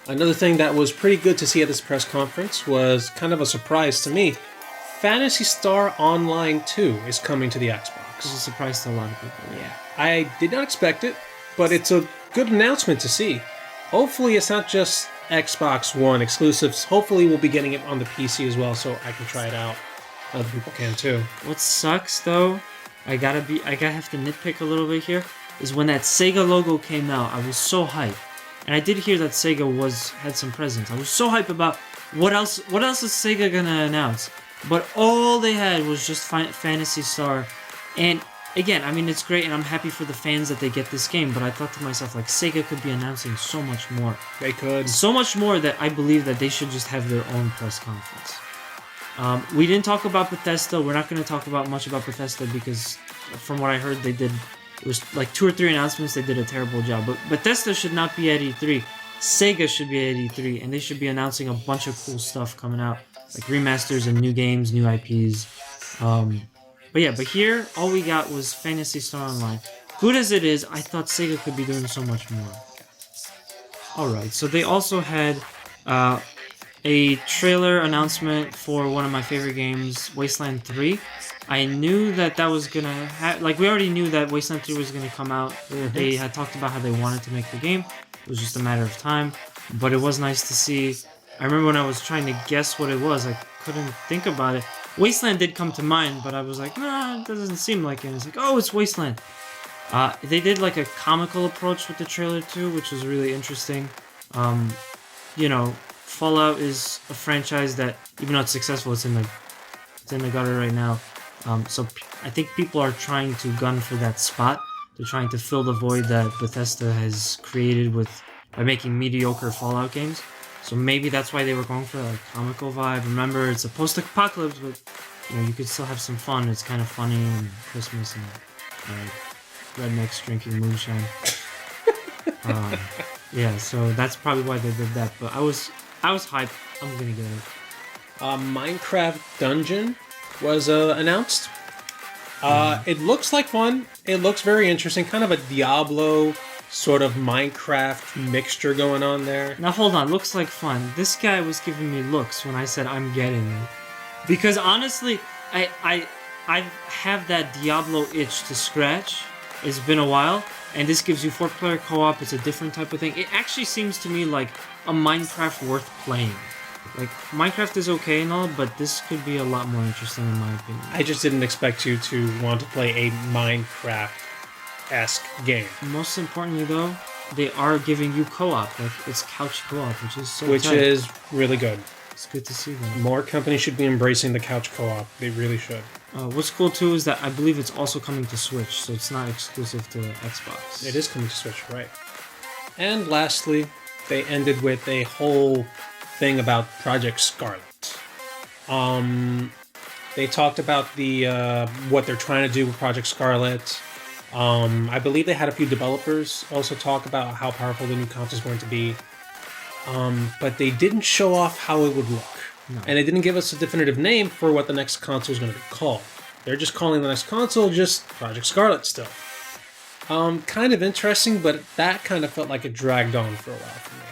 Another thing that was pretty good to see at this press conference was kind of a surprise to me. Phantasy Star Online 2 is coming to the Xbox. It's a surprise to a lot of people. Yeah. I did not expect it, but it's a good announcement to see. Hopefully it's not just Xbox One exclusives. Hopefully we'll be getting it on the PC as well, so I can try it out. Other people can too. What sucks though, I gotta have to nitpick a little bit here, is when that Sega logo came out, I was so hyped. And I did hear that Sega had some presence. I was so hyped about what else is Sega gonna announce? But all they had was just Phantasy Star. And again, I mean, it's great, and I'm happy for the fans that they get this game, but I thought to myself, like, Sega could be announcing so much more. They could. So much more that I believe that they should just have their own press conference. We didn't talk about Bethesda. We're not going to talk about much about Bethesda because from what I heard, it was like 2 or 3 announcements. They did a terrible job. But Bethesda should not be at E3. Sega should be at E3, and they should be announcing a bunch of cool stuff coming out, like remasters and new games, new IPs. But here, all we got was Phantasy Star Online. Good as it is, I thought Sega could be doing so much more. Alright, so they also had a trailer announcement for one of my favorite games, Wasteland 3. I knew that was gonna we already knew that Wasteland 3 was gonna come out. They had talked about how they wanted to make the game. It was just a matter of time. But it was nice to see. I remember when I was trying to guess what it was, I couldn't think about it. Wasteland did come to mind, but I was like, nah, it doesn't seem like it. It's like, oh, it's Wasteland. They did like a comical approach with the trailer too, which was really interesting. Fallout is a franchise that, even though it's successful, it's in the gutter right now. So I think people are trying to gun for that spot. They're trying to fill the void that Bethesda has created by making mediocre Fallout games. So maybe that's why they were going for a comical vibe. Remember, it's a post-apocalypse, but you could still have some fun. It's kind of funny and Christmas and rednecks drinking moonshine. So that's probably why they did that. But I was hyped. I'm gonna get it. Minecraft Dungeon was announced. It looks like fun. It looks very interesting. Kind of a Diablo sort of Minecraft mixture going on there. Now hold on, looks like fun. This guy was giving me looks when I said I'm getting it. Because honestly, I have that Diablo itch to scratch. It's been a while, and this gives you 4-player co-op. It's a different type of thing. It actually seems to me like a Minecraft worth playing. Like, Minecraft is okay and all, but this could be a lot more interesting in my opinion. I just didn't expect you to want to play a Minecraft-esque game. Most importantly, though, they are giving you co-op. Like, it's couch co-op, which is so Which tight. is really good. It's good to see that. More companies should be embracing the couch co-op. They really should. What's cool, too, is that I believe it's also coming to Switch, so it's not exclusive to Xbox. It is coming to Switch, right. And lastly, they ended with a whole thing about Project Scarlet. They talked about the what they're trying to do with Project Scarlet. I believe they had a few developers also talk about how powerful the new console is going to be. But they didn't show off how it would look. No. And they didn't give us a definitive name for what the next console is going to be called. They're just calling the next console just Project Scarlet still. Kind of interesting, but that kind of felt like it dragged on for a while for me.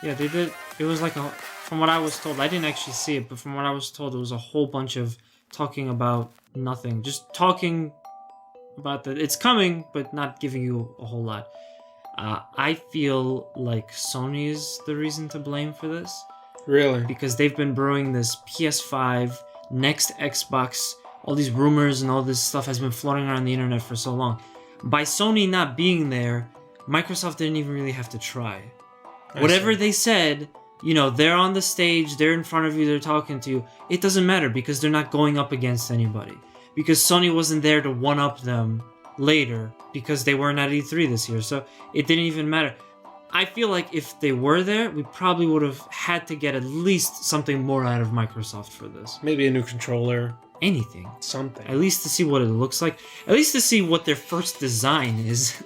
Yeah, they did. It was like from what I was told, I didn't actually see it, but from what I was told, it was a whole bunch of talking about nothing. Just talking about that it's coming, but not giving you a whole lot. I feel like Sony is the reason to blame for this. Really? Because they've been brewing this PS5, next Xbox, all these rumors and all this stuff has been floating around the internet for so long. By Sony not being there, Microsoft didn't even really have to try. Whatever they said, you know, they're on the stage, they're in front of you, they're talking to you. It doesn't matter because they're not going up against anybody. Because Sony wasn't there to one-up them later because they weren't at E3 this year. So it didn't even matter. I feel like if they were there, we probably would have had to get at least something more out of Microsoft for this. Maybe a new controller. Anything. Something. At least to see what it looks like. At least to see what their first design is.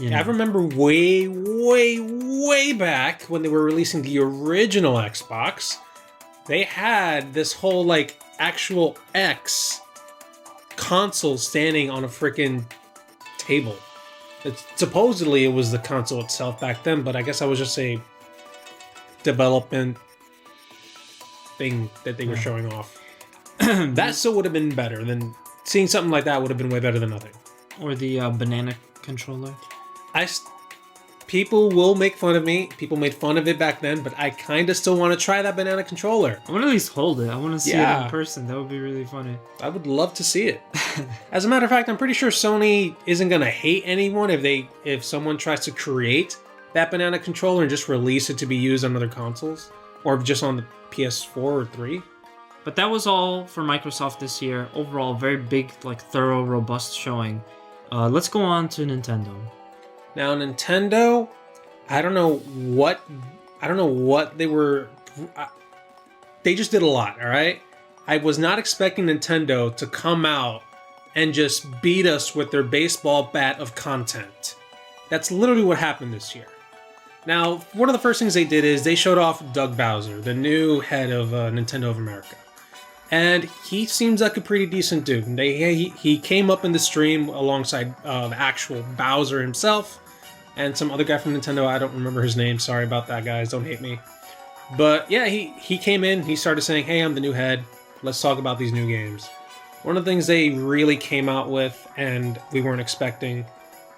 You know. I remember way, way, way back when they were releasing the original Xbox, they had this whole, like, actual X console standing on a freaking table. Supposedly it was the console itself back then, but I guess that was just a development thing that they were showing off. That still would have been better than seeing something like that. Would have been way better than nothing. Or the banana controller. People will make fun of me. People made fun of it back then, but I kind of still want to try that banana controller. I want to at least hold it. I want to see it in person. That would be really funny. I would love to see it. As a matter of fact, I'm pretty sure Sony isn't going to hate anyone if someone tries to create that banana controller and just release it to be used on other consoles, or just on the PS4 or 3. But that was all for Microsoft this year. Overall, very big, like thorough, robust showing. Let's go on to Nintendo. Now, Nintendo, I don't know what they were. They just did a lot, all right? I was not expecting Nintendo to come out and just beat us with their baseball bat of content. That's literally what happened this year. Now, one of the first things they did is they showed off Doug Bowser, the new head of Nintendo of America. And he seems like a pretty decent dude. He came up in the stream alongside the actual Bowser himself and some other guy from Nintendo. I don't remember his name. Sorry about that, guys. Don't hate me. But yeah, he came in. He started saying, hey, I'm the new head. Let's talk about these new games. One of the things they really came out with, and we weren't expecting,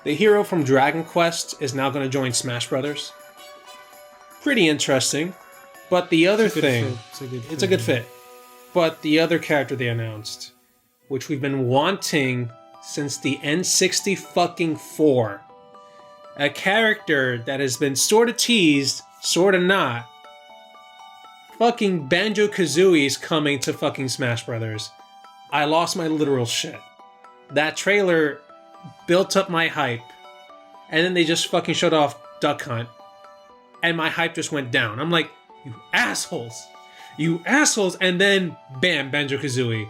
the hero from Dragon Quest is now going to join Smash Brothers. Pretty interesting. But the other thing... It's a good fit. But the other character they announced, which we've been wanting since the N60 fucking 4, a character that has been sort of teased, sort of not. Fucking Banjo-Kazooie is coming to fucking Smash Brothers. I lost my literal shit. That trailer built up my hype, and then they just fucking showed off Duck Hunt, and my hype just went down. I'm like, you assholes! You assholes! And then, bam, Banjo-Kazooie.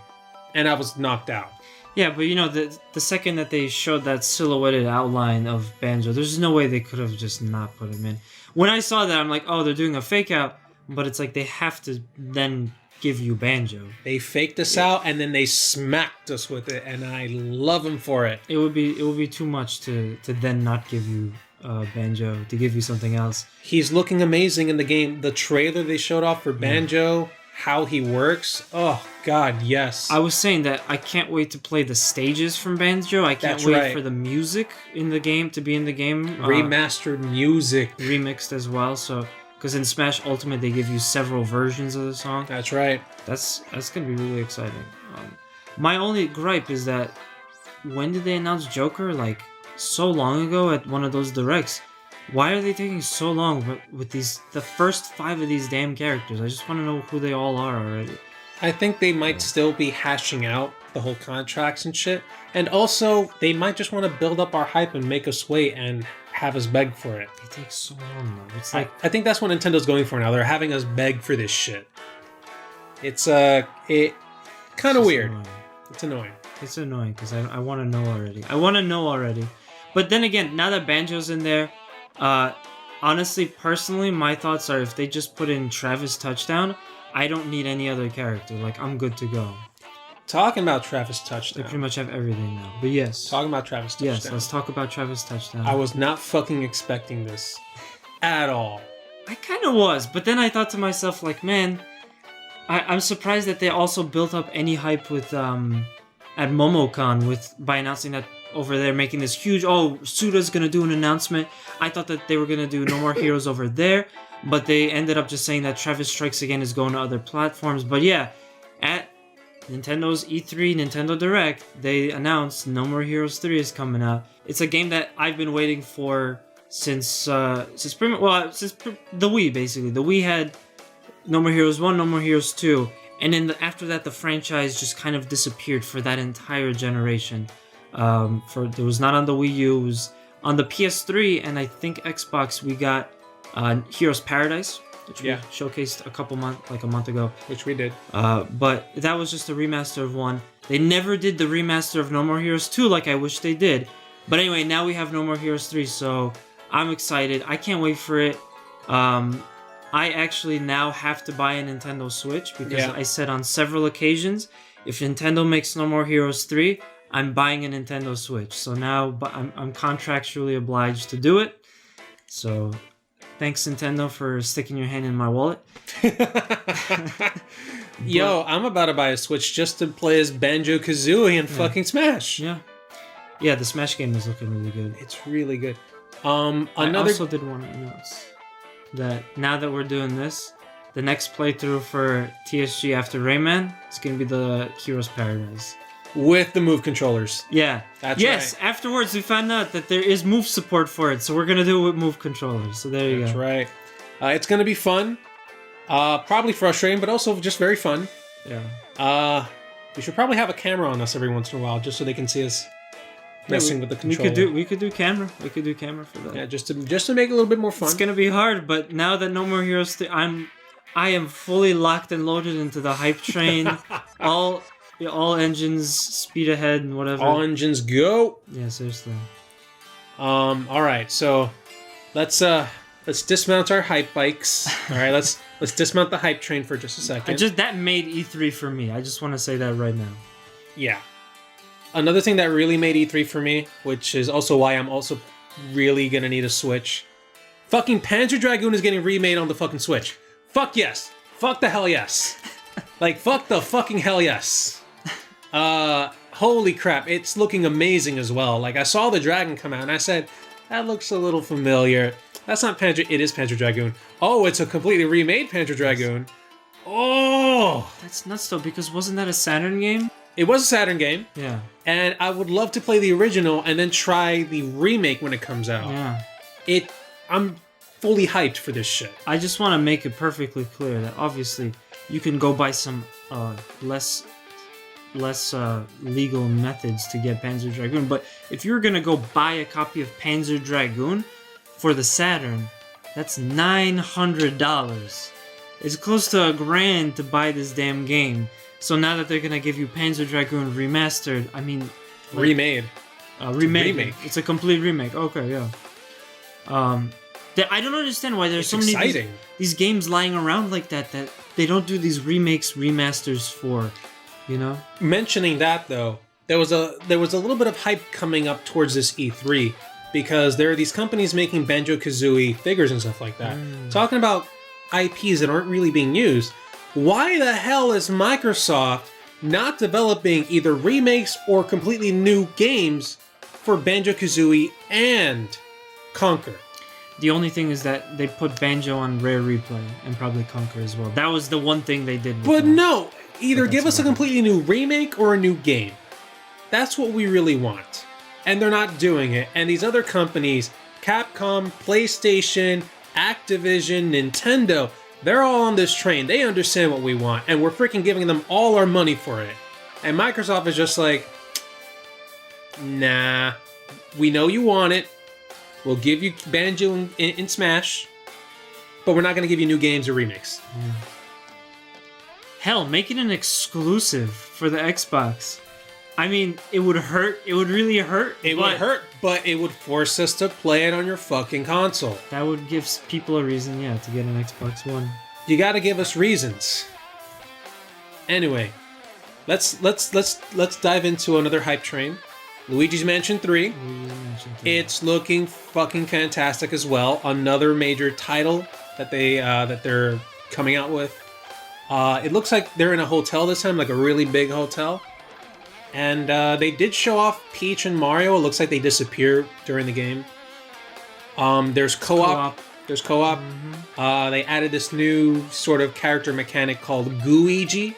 And I was knocked out. Yeah, but you know, the second that they showed that silhouetted outline of Banjo, there's no way they could have just not put him in. When I saw that, I'm like, oh, they're doing a fake out, but it's like they have to then give you Banjo. They faked us out, and then they smacked us with it, and I love them for it. It would be too much to then not give you Banjo, to give you something else. He's looking amazing in the game. The trailer they showed off for Banjo, how he works, oh god, yes. I was saying that I can't wait to play the stages from Banjo. I can't wait for the music in the game to be in the game. Remastered music. Remixed as well, so... Because in Smash Ultimate, they give you several versions of the song. That's right. That's going to be really exciting. My only gripe is that when did they announce Joker? Like, so long ago at one of those directs. Why are they taking so long with the first 5 of these damn characters? I just want to know who they all are already. I think they might still be hashing out the whole contracts and shit. And also, they might just want to build up our hype and make us wait and have us beg for it. It takes so long, though. It's like... I think that's what Nintendo's going for now. They're having us beg for this shit. It's kind of weird. Annoying. It's annoying. It's annoying because I want to know already. But then again, now that Banjo's in there, honestly, personally, my thoughts are if they just put in Travis Touchdown, I don't need any other character. Like, I'm good to go. Talking about Travis Touchdown. They pretty much have everything now. But yes. Talking about Travis Touchdown. Yes, let's talk about Travis Touchdown. I was not fucking expecting this. At all. I kind of was. But then I thought to myself, like, man, I'm surprised that they also built up any hype with, at MomoCon by announcing that over there, making this huge, Suda's gonna do an announcement. I thought that they were gonna do No More Heroes over there. But they ended up just saying that Travis Strikes Again is going to other platforms. But yeah, at Nintendo's E3 Nintendo Direct, they announced No More Heroes 3 is coming out. It's a game that I've been waiting for since the Wii, basically. The Wii had No More Heroes 1, No More Heroes 2, and then after that the franchise just kind of disappeared for that entire generation. It was not on the Wii U, it was on the PS3 and I think Xbox. We got Heroes Paradise, which we showcased a month ago. Which we did. But that was just a remaster of 1. They never did the remaster of No More Heroes 2 like I wish they did. But anyway, now we have No More Heroes 3, so I'm excited. I can't wait for it. I actually now have to buy a Nintendo Switch because I said on several occasions, if Nintendo makes No More Heroes 3, I'm buying a Nintendo Switch. So now I'm contractually obliged to do it. So thanks, Nintendo, for sticking your hand in my wallet. Yo, I'm about to buy a Switch just to play as Banjo-Kazooie and fucking Smash. Yeah. Yeah, the Smash game is looking really good. It's really good. I also did want to announce that now that we're doing this, the next playthrough for TSG after Rayman is going to be the Heroes Paradise. With the Move controllers. Yeah. That's right. Yes, afterwards we found out that there is Move support for it, so we're going to do it with Move controllers. So there you go. That's right. It's going to be fun. Probably frustrating, but also just very fun. Yeah. We should probably have a camera on us every once in a while, just so they can see us messing with the controller. We could do camera. We could do camera for that. Yeah, just to make it a little bit more fun. It's gonna be hard, but now that No More Heroes 3, I am fully locked and loaded into the hype train. all engines speed ahead and whatever. All engines go. Yeah, seriously. All right, so let's dismount our hype bikes. All right, let's dismount the hype train for just a second. That made E3 for me. I just want to say that right now. Yeah. Another thing that really made E3 for me, which is also why I'm also really gonna need a Switch. Fucking Panzer Dragoon is getting remade on the fucking Switch. Fuck yes. Fuck the hell yes. Like, fuck the fucking hell yes. Holy crap, it's looking amazing as well. Like, I saw the dragon come out and I said, that looks a little familiar. That's not Panzer, it is Panzer Dragoon. Oh, it's a completely remade Panzer Dragoon. Oh! That's nuts though, because wasn't that a Saturn game? It was a Saturn game. Yeah. And I would love to play the original and then try the remake when it comes out. Yeah. I'm fully hyped for this shit. I just want to make it perfectly clear that obviously you can go by some less legal methods to get Panzer Dragoon, but if you're gonna go buy a copy of Panzer Dragoon for the Saturn, that's $900. It's close to $1,000 to buy this damn game. So now that they're gonna give you Panzer Dragoon Remastered, I mean... Like, remade. Remake. It's a complete remake. Okay, yeah. I don't understand why there's so many these games lying around like that they don't do these remakes, remasters for, you know? Mentioning that, though, there was a little bit of hype coming up towards this E3 because there are these companies making Banjo-Kazooie figures and stuff like that. Talking about IPs that aren't really being used. Why the hell is Microsoft not developing either remakes or completely new games for Banjo-Kazooie and Conquer? The only thing is that they put Banjo on Rare Replay and probably Conquer as well. That was the one thing they did. But no, either give us a completely new remake or a new game. That's what we really want. And they're not doing it. And these other companies, Capcom, PlayStation, Activision, Nintendo, they're all on this train. They understand what we want. And we're freaking giving them all our money for it. And Microsoft is just like, nah, we know you want it. We'll give you Banjo in Smash, but we're not going to give you new games or remakes. Yeah. Hell, make it an exclusive for the Xbox. I mean, it would hurt. It would really hurt. It would hurt, but it would force us to play it on your fucking console. That would give people a reason, yeah, to get an Xbox One. You got to give us reasons. Anyway, let's dive into another hype train. Luigi's Mansion 3. It's looking fucking fantastic as well. Another major title that they're coming out with. It looks like they're in a hotel this time, like a really big hotel. And they did show off Peach and Mario. It looks like they disappear during the game. There's co-op. There's co-op. Mm-hmm. They added this new sort of character mechanic called Gooigi.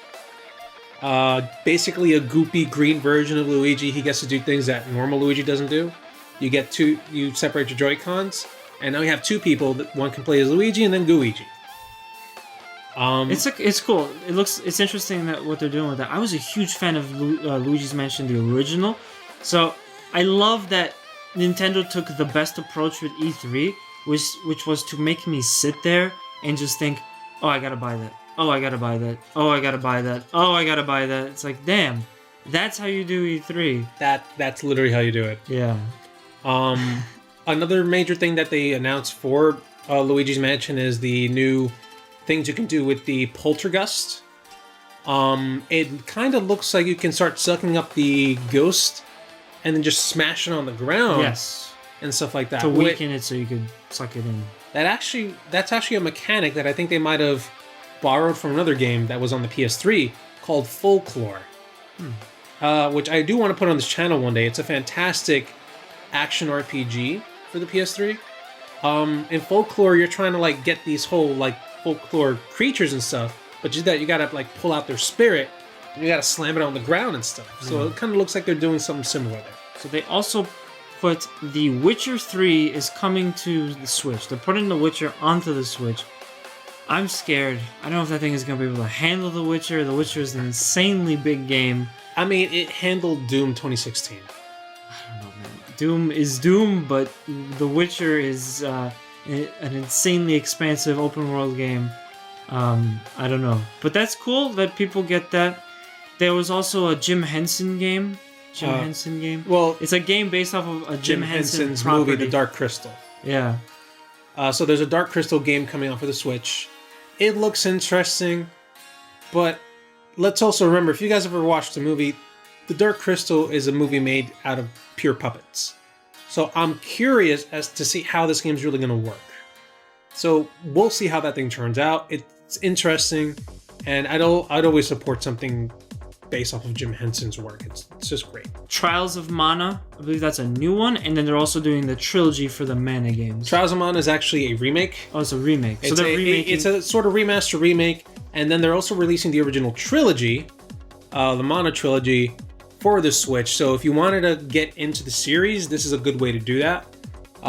Basically a goopy green version of Luigi. He gets to do things that normal Luigi doesn't do. You separate your Joy-Cons, And now we have two people. One can play as Luigi and then Gooigi. It's cool. It's interesting that what they're doing with that. I was a huge fan of Luigi's Mansion, the original. So I love that Nintendo took the best approach with E3, which was to make me sit there and just think, oh, I gotta buy that. Oh, I gotta buy that. Oh, I gotta buy that. Oh, I gotta buy that. It's like, damn, that's how you do E3. That's literally how you do it. Yeah. Another major thing that they announced for Luigi's Mansion is the new things you can do with the Poltergust. It kind of looks like you can start sucking up the ghost and then just smash it on the ground. Yes. And stuff like that. To weaken it so you could suck it in. That's actually a mechanic that I think they might have borrowed from another game that was on the PS3 called Folklore. Which I do want to put on this channel one day. It's a fantastic action RPG for the PS3. In Folklore, you're trying to like get these whole like folklore creatures and stuff, but you gotta like pull out their spirit and you gotta slam it on the ground and stuff. So it kind of looks like they're doing something similar there. So they also put The Witcher 3 is coming to the Switch. They're putting The Witcher onto the Switch. I'm scared. I don't know if that thing is going to be able to handle The Witcher. The Witcher is an insanely big game. I mean, it handled Doom 2016. I don't know, man. Doom is Doom, but The Witcher is an insanely expansive open world game. I don't know. But that's cool that people get that. There was also a Jim Henson game. Well, it's a game based off of a Jim Henson's movie, The Dark Crystal. Yeah. So there's a Dark Crystal game coming out for the Switch. It looks interesting, but let's also remember, if you guys ever watched the movie, The Dark Crystal is a movie made out of pure puppets. So I'm curious as to see how this game's really going to work. So we'll see how that thing turns out. It's interesting, and I'd always support something based off of Jim Henson's work. It's just great. Trials of Mana, I believe that's a new one, and then they're also doing the trilogy for the Mana games. Trials of Mana is actually a remake. Oh, it's a remake. So they're remaking. It's a sort of remaster remake, and then they're also releasing the original trilogy, the Mana trilogy, for the Switch. So if you wanted to get into the series, this is a good way to do that.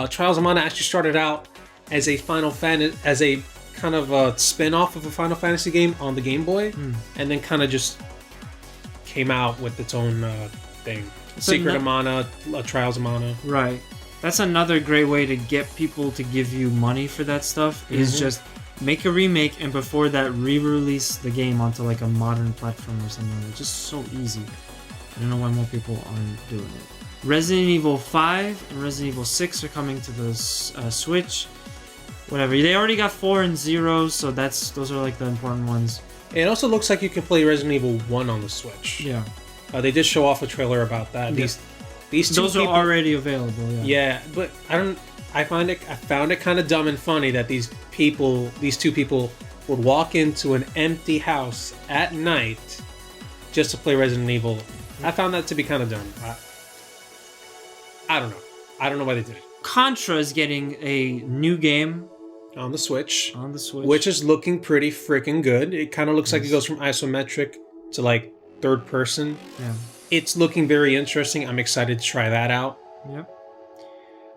Trials of Mana actually started out as a as a kind of a spin-off of a Final Fantasy game on the Game Boy, and then kind of just came out with its own thing. Secret of Mana, Trials of Mana. Right. That's another great way to get people to give you money for that stuff, is just make a remake and before that re-release the game onto like a modern platform or something. It's just so easy. I don't know why more people aren't doing it. Resident Evil 5 and Resident Evil 6 are coming to the Switch. Whatever. They already got 4 and 0, so those are like the important ones. It also looks like you can play Resident Evil 1 on the Switch. Yeah. They did show off a trailer about that. Yeah. These those are already available. Yeah, but I found it kind of dumb and funny that these two people would walk into an empty house at night just to play Resident Evil. I found that to be kind of dumb. I don't know. I don't know why they did it. Contra is getting a new game on the Switch. Which is looking pretty freaking good. It kind of looks like it goes from isometric to like third person. Yeah. It's looking very interesting. I'm excited to try that out. Yep.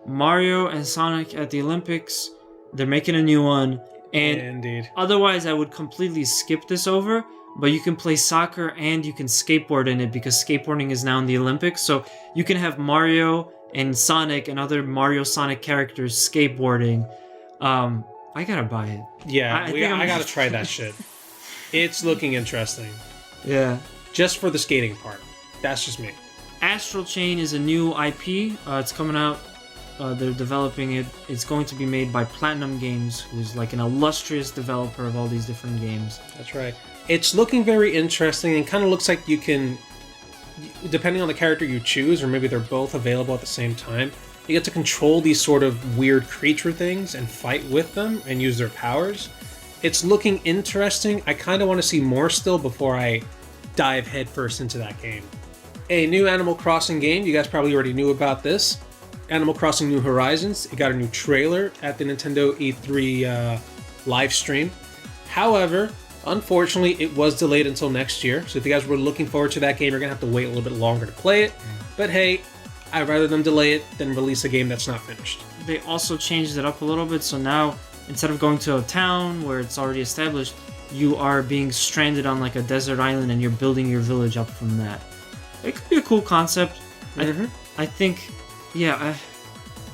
Mario and Sonic at the Olympics. They're making a new one. And indeed. Otherwise, I would completely skip this over. But you can play soccer and you can skateboard in it because skateboarding is now in the Olympics. So you can have Mario and Sonic and other Mario Sonic characters skateboarding. I gotta buy it. Yeah, I gotta try that shit. It's looking interesting. Yeah. Just for the skating part. That's just me. Astral Chain is a new IP. It's coming out. They're developing it. It's going to be made by Platinum Games, who's like an illustrious developer of all these different games. That's right. It's looking very interesting and kind of looks like you can, depending on the character you choose, or maybe they're both available at the same time, you get to control these sort of weird creature things and fight with them and use their powers. It's looking interesting. I kind of want to see more still before I dive headfirst into that game. A new Animal Crossing game. You guys probably already knew about this. Animal Crossing New Horizons. It got a new trailer at the Nintendo E3 live stream. However, unfortunately, it was delayed until next year. So if you guys were looking forward to that game, you're going to have to wait a little bit longer to play it. But hey, I'd rather them delay it than release a game that's not finished. They also changed it up a little bit, so now instead of going to a town where it's already established, you are being stranded on like a desert island and you're building your village up from that. It could be a cool concept. I think, yeah,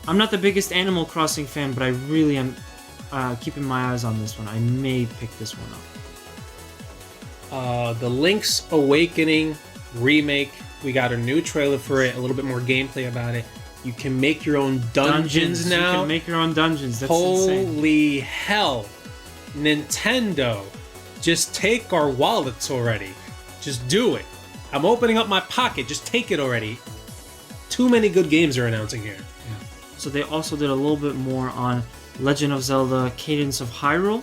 I'm not the biggest Animal Crossing fan, but I really am keeping my eyes on this one. I may pick this one up. The Link's Awakening remake. We got a new trailer for it, a little bit more gameplay about it. You can make your own dungeons now. You can make your own dungeons. That's Holy insane. hell. Nintendo, just take our wallets already. Just do it. I'm opening up my pocket. Just take it already. Too many good games are announcing here. Yeah. So they also did a little bit more on Legend of Zelda Cadence of Hyrule,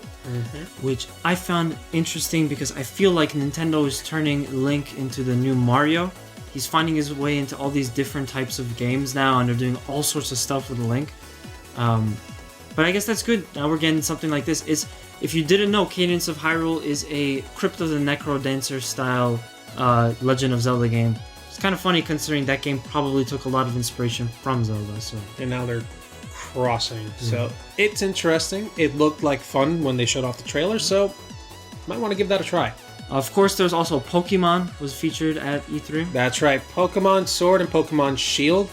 which I found interesting because I feel like Nintendo is turning Link into the new Mario. He's finding his way into all these different types of games now, and they're doing all sorts of stuff with Link. But I guess that's good. Now we're getting something like this. If you didn't know, Cadence of Hyrule is a Crypt of the Necrodancer style Legend of Zelda game. It's kind of funny considering that game probably took a lot of inspiration from Zelda. So. And now they're crossing. So it's interesting. It looked like fun when they showed off the trailer, so might want to give that a try. Of course, there's also Pokemon was featured at E3. That's right. Pokemon Sword and Pokemon Shield.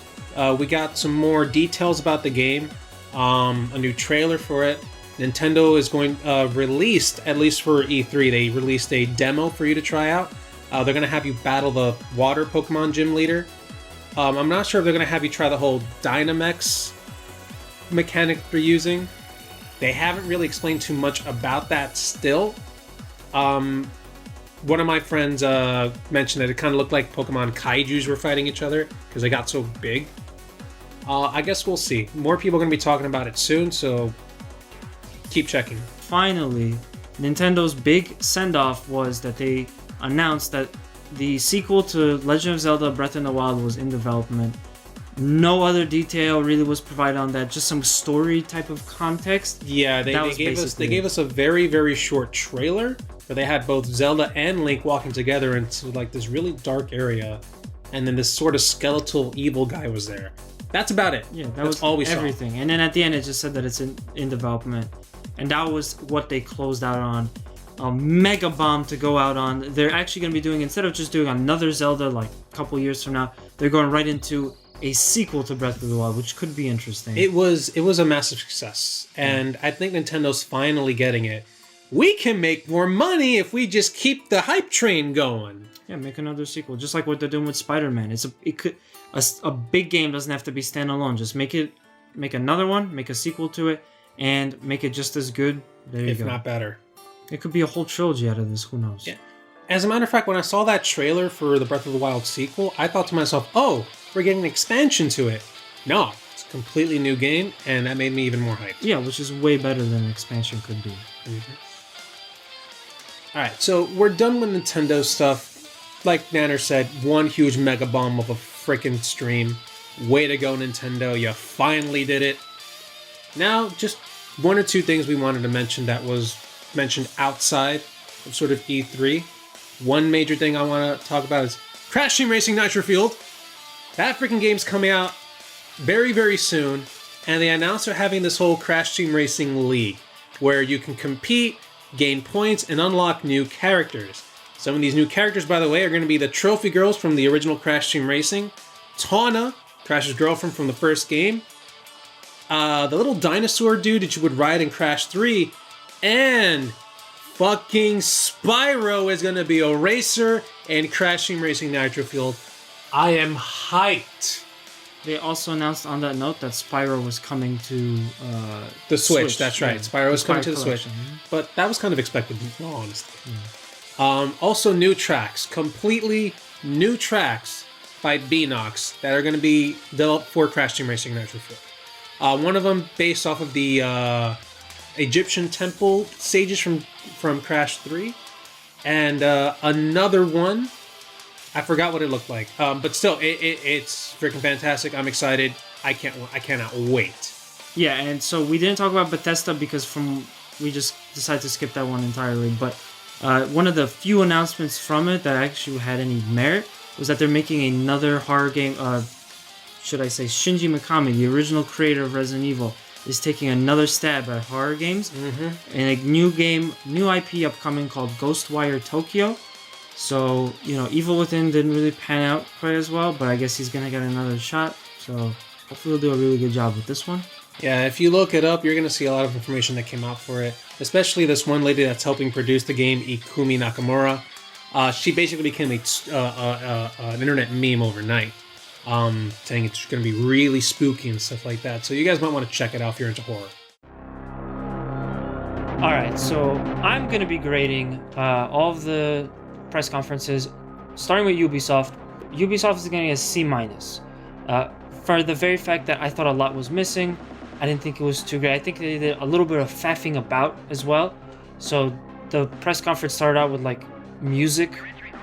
We got some more details about the game. A new trailer for it. Nintendo is going released, at least for E3, they released a demo for you to try out. They're going to have you battle the water Pokemon gym leader. I'm not sure if they're going to have you try the whole Dynamax mechanic they're using. They haven't really explained too much about that still. One of my friends mentioned that it kind of looked like Pokemon Kaijus were fighting each other because they got so big. I guess we'll see. More people are going to be talking about it soon, so keep checking. Finally, Nintendo's big send-off was that they announced that the sequel to Legend of Zelda Breath of the Wild was in development. No other detail really was provided on that, just some story type of context. Yeah, they gave us a very, very short trailer where they had both Zelda and Link walking together into like this really dark area, and then this sort of skeletal evil guy was there. That's about it. Yeah, that's all we everything. Saw. And then at the end it just said that it's in development. And that was what they closed out on. A mega bomb to go out on. They're actually going to be doing, instead of just doing another Zelda like a couple years from now, they're going right into a sequel to Breath of the Wild, which could be interesting. It was a massive success, and I think Nintendo's finally getting it. We can make more money if we just keep the hype train going. Yeah, make another sequel, just like what they're doing with Spider-Man. A big game doesn't have to be standalone. Just make another one, make a sequel to it, and make it just as good. There you go. If not better. It could be a whole trilogy out of this. Who knows? Yeah. As a matter of fact, when I saw that trailer for the Breath of the Wild sequel, I thought to myself, "Oh, we're getting an expansion to it." No, it's a completely new game, and that made me even more hyped. Yeah, which is way better than an expansion could be. All right, so we're done with Nintendo stuff. Like Nanner said, one huge mega bomb of a freaking stream. Way to go, Nintendo! You finally did it. Now, just one or two things we wanted to mention that was mentioned outside of sort of E3. One major thing I want to talk about is Crash Team Racing Nitro Fueled. That freaking game's coming out very, very soon, and they announced they're having this whole Crash Team Racing League, where you can compete, gain points, and unlock new characters. Some of these new characters, by the way, are going to be the trophy girls from the original Crash Team Racing, Tawna, Crash's girlfriend from the first game, the little dinosaur dude that you would ride in Crash 3, and fucking Spyro is going to be a racer in Crash Team Racing Nitro Fueled. I am hyped. They also announced on that note that Spyro was coming to the Switch. That's right. Yeah. Spyro was coming to the Switch. But that was kind of expected, honestly. Also, new tracks. Completely new tracks by Beanox that are going to be developed for Crash Team Racing Nitro Fueled. One of them based off of the Egyptian temple stages from Crash 3. And another one, I forgot what it looked like. But still, it's freaking fantastic. I'm excited. I cannot wait. Yeah, and so we didn't talk about Bethesda because we just decided to skip that one entirely. But one of the few announcements from it that actually had any merit was that they're making another horror game, should I say, Shinji Mikami, the original creator of Resident Evil, is taking another stab at horror games. And a new IP upcoming called Ghostwire Tokyo. So, Evil Within didn't really pan out quite as well, but I guess he's going to get another shot. So, hopefully he'll do a really good job with this one. Yeah, if you look it up, you're going to see a lot of information that came out for it. Especially this one lady that's helping produce the game, Ikumi Nakamura. She basically became an internet meme overnight, saying it's going to be really spooky and stuff like that. So you guys might want to check it out if you're into horror. Alright, so I'm going to be grading all of the press conferences, starting with Ubisoft. Ubisoft is going to get a C-, for the very fact that I thought a lot was missing. I didn't think it was too great. I think they did a little bit of faffing about as well. So the press conference started out with like music,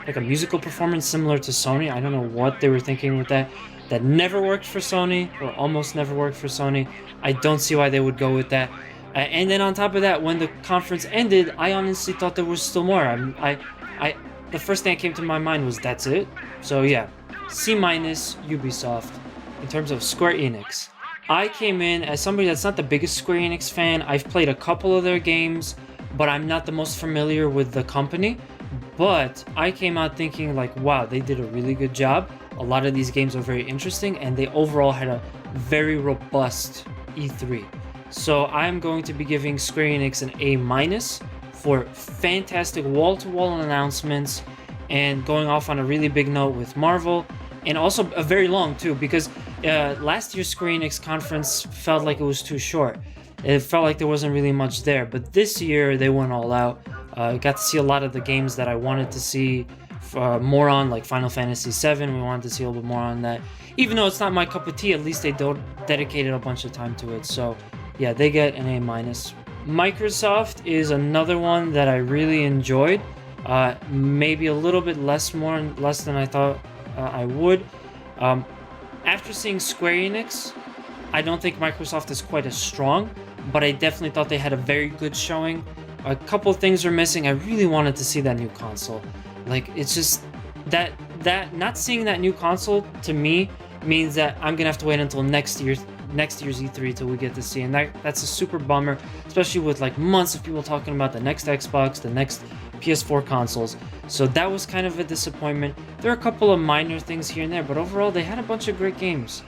like a musical performance similar to Sony. I don't know what they were thinking with that. That never worked for Sony, or almost never worked for Sony. I don't see why they would go with that. And then on top of that, when the conference ended, I honestly thought there was still more. The first thing that came to my mind was that's it. So yeah, C- Ubisoft in terms of Square Enix. I came in as somebody that's not the biggest Square Enix fan. I've played a couple of their games, but I'm not the most familiar with the company. But I came out thinking like, wow, they did a really good job. A lot of these games are very interesting, and they overall had a very robust E3. So I'm going to be giving Square Enix an A- for fantastic wall-to-wall announcements and going off on a really big note with Marvel, and also a very long too, because last year's Square Enix conference felt like it was too short. It felt like there wasn't really much there, but this year they went all out. Got to see a lot of the games that I wanted to see more on, like Final Fantasy VII. We wanted to see a little bit more on that. Even though it's not my cup of tea, at least they dedicated a bunch of time to it. So yeah, they get an A-. Microsoft is another one that I really enjoyed. Maybe a little bit less than I thought I would. After seeing Square Enix, I don't think Microsoft is quite as strong, but I definitely thought they had a very good showing. A couple of things are missing. I really wanted to see that new console. Like, it's just that not seeing that new console to me means that I'm gonna have to wait until next year's E3 till we get to see, and that's a super bummer, especially with like months of people talking about the next Xbox, the next PS4 consoles. So that was kind of a disappointment. There are a couple of minor things here and there, but overall they had a bunch of great games.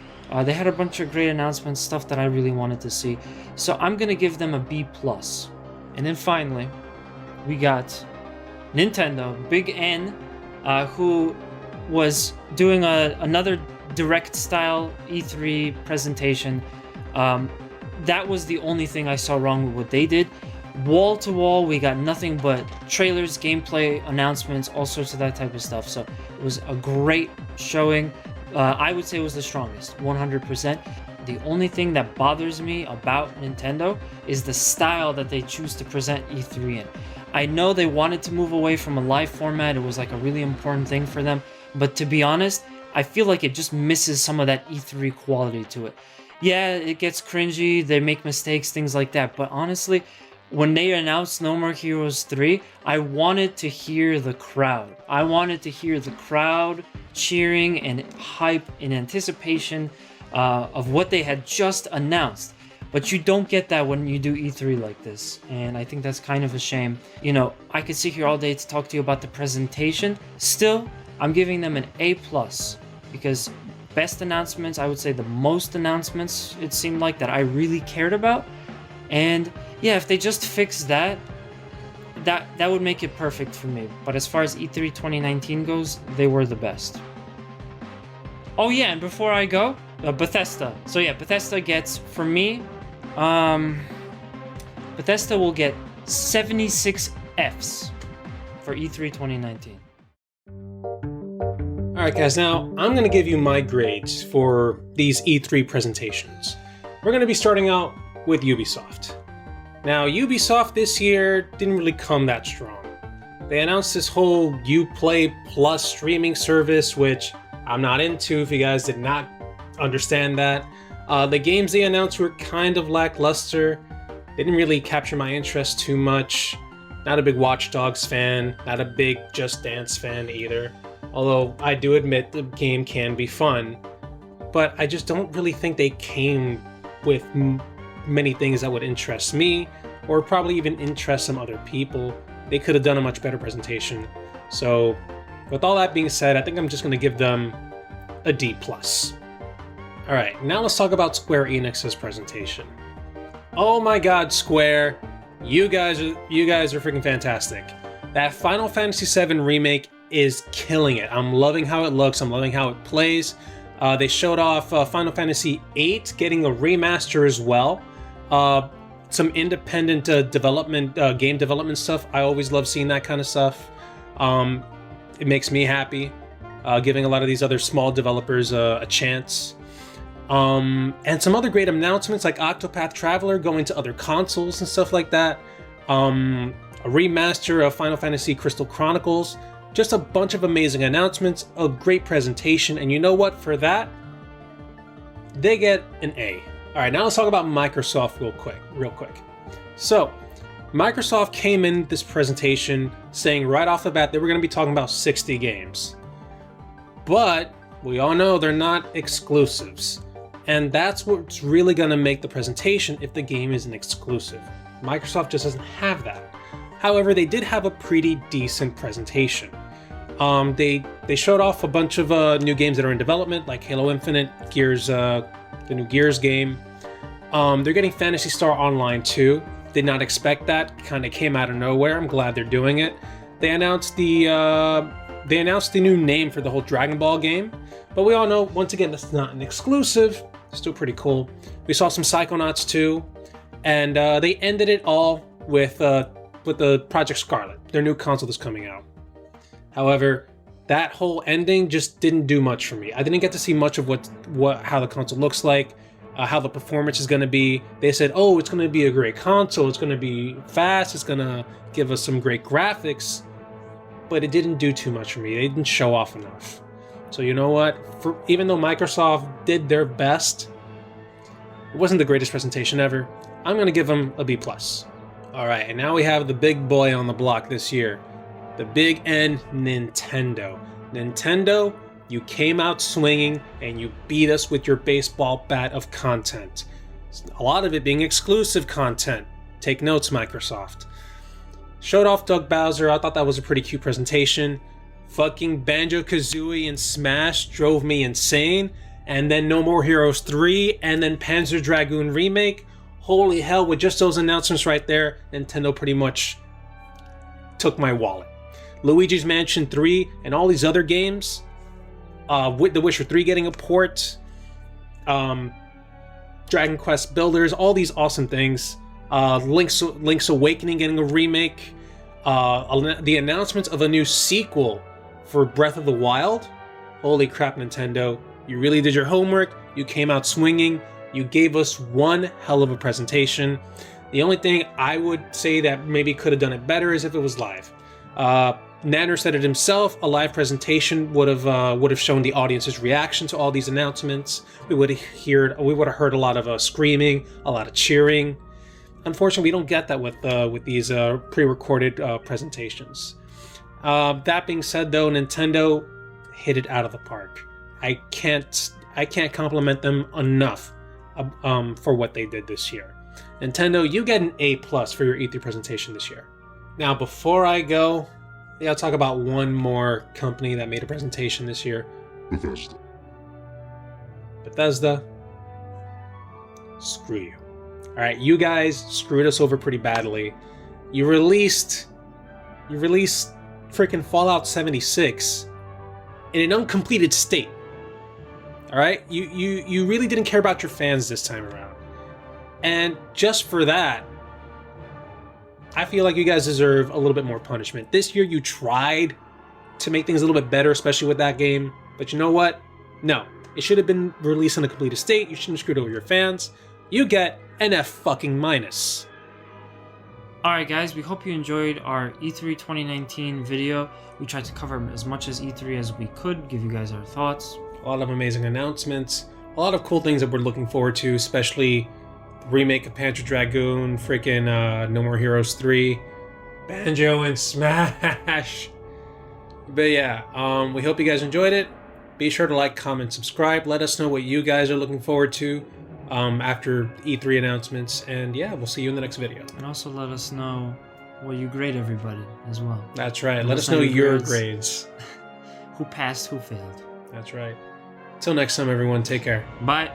They had a bunch of great announcements, stuff that I really wanted to see. So I'm gonna give them a B+. And then finally, we got Nintendo, Big N, who was doing another direct style E3 presentation. That was the only thing I saw wrong with what they did. Wall to wall, we got nothing but trailers, gameplay, announcements, all sorts of that type of stuff. So it was a great showing. I would say it was the strongest, 100%. The only thing that bothers me about Nintendo is the style that they choose to present E3 in. I know they wanted to move away from a live format. It was like a really important thing for them. But to be honest, I feel like it just misses some of that E3 quality to it. Yeah, it gets cringy, they make mistakes, things like that. But honestly, when they announced No More Heroes 3, I wanted to hear the crowd. I wanted to hear the crowd cheering and hype in anticipation of what they had just announced. But you don't get that when you do E3 like this, and I think that's kind of a shame. You know, I could sit here all day to talk to you about the presentation. Still, I'm giving them an A+, because best announcements, I would say the most announcements it seemed like that I really cared about. And yeah, if they just fix that would make it perfect for me. But as far as E3 2019 goes, they were the best. Oh yeah, and before I go, Bethesda. So yeah, Bethesda gets, for me, Bethesda will get 76 Fs for E3 2019. Alright guys, now I'm going to give you my grades for these E3 presentations. We're going to be starting out with Ubisoft. Now, Ubisoft this year didn't really come that strong. They announced this whole Uplay Plus streaming service, which I'm not into if you guys did not understand that. The games they announced were kind of lackluster. They didn't really capture my interest too much. Not a big Watchdogs fan, not a big Just Dance fan either. Although I do admit the game can be fun. but I just don't really think they came with many things that would interest me, or probably even interest some other people. They could have done a much better presentation. So, with all that being said, I think I'm just going to give them a D+. Alright, now let's talk about Square Enix's presentation. Oh my god, Square, you guys are freaking fantastic. That Final Fantasy VII Remake is killing it. I'm loving how it looks, I'm loving how it plays. They showed off Final Fantasy VIII getting a remaster as well. Some independent game development stuff. I always love seeing that kind of stuff. It makes me happy, giving a lot of these other small developers a chance. And some other great announcements like Octopath Traveler going to other consoles and stuff like that. A remaster of Final Fantasy Crystal Chronicles. Just a bunch of amazing announcements, a great presentation, and you know what? For that, they get an A. Alright, now let's talk about Microsoft real quick. So, Microsoft came in this presentation saying right off the bat they were going to be talking about 60 games. But we all know they're not exclusives. And that's what's really going to make the presentation if the game isn't exclusive. Microsoft just doesn't have that. However, they did have a pretty decent presentation. They showed off a bunch of new games that are in development, like Halo Infinite, Gears, the new Gears game. They're getting Phantasy Star Online too. Did not expect that. Kind of came out of nowhere. I'm glad they're doing it. They announced the new name for the whole Dragon Ball game, but we all know once again that's not an exclusive. Still pretty cool. We saw some Psychonauts too, and they ended it all with the Project Scarlet, their new console that's coming out. However, that whole ending just didn't do much for me. I didn't get to see much of how the console looks like, how the performance is going to be. They said, oh, it's going to be a great console, it's going to be fast, it's going to give us some great graphics, but it didn't do too much for me. They didn't show off enough. So you know what? Even though Microsoft did their best, it wasn't the greatest presentation ever. I'm going to give them a B+. Alright, and now we have the big boy on the block this year. The big N, Nintendo. Nintendo, you came out swinging and you beat us with your baseball bat of content. A lot of it being exclusive content. Take notes, Microsoft. Showed off Doug Bowser. I thought that was a pretty cute presentation. Fucking Banjo-Kazooie and Smash drove me insane. And then No More Heroes 3 and then Panzer Dragoon Remake. Holy hell, with just those announcements right there, Nintendo pretty much took my wallet. Luigi's Mansion 3 and all these other games, with The Witcher 3 getting a port, Dragon Quest Builders, all these awesome things, Link's Awakening getting a remake, the announcements of a new sequel for Breath of the Wild. Holy crap, Nintendo. You really did your homework, you came out swinging, you gave us one hell of a presentation. The only thing I would say that maybe could have done it better is if it was live. Nanner said it himself, a live presentation would have shown the audience's reaction to all these announcements. We would have heard a lot of screaming, a lot of cheering. Unfortunately, we don't get that with these pre-recorded presentations. That being said, though, Nintendo hit it out of the park. I can't compliment them enough for what they did this year. Nintendo, you get an A+ for your E3 presentation this year. Now, before I go, I'll talk about one more company that made a presentation this year. Bethesda. Screw you. Alright, you guys screwed us over pretty badly. You released freaking Fallout 76 in an uncompleted state. Alright? You really didn't care about your fans this time around. And just for that, I feel like you guys deserve a little bit more punishment. This year you tried to make things a little bit better, especially with that game. But you know what? No. It should have been released in a completed state. You shouldn't have screwed over your fans. You get an F fucking minus. Alright guys, we hope you enjoyed our E3 2019 video. We tried to cover as much as E3 as we could, give you guys our thoughts. A lot of amazing announcements. A lot of cool things that we're looking forward to, especially remake of Panzer Dragoon, freaking No More Heroes 3, Banjo and Smash. But yeah, we hope you guys enjoyed it. Be sure to like, comment, subscribe. Let us know what you guys are looking forward to after E3 announcements. And yeah, we'll see you in the next video. And also let us know what you grade everybody as well. That's right. Let us know your grades. Who passed, who failed. That's right. Till next time, everyone. Take care. Bye.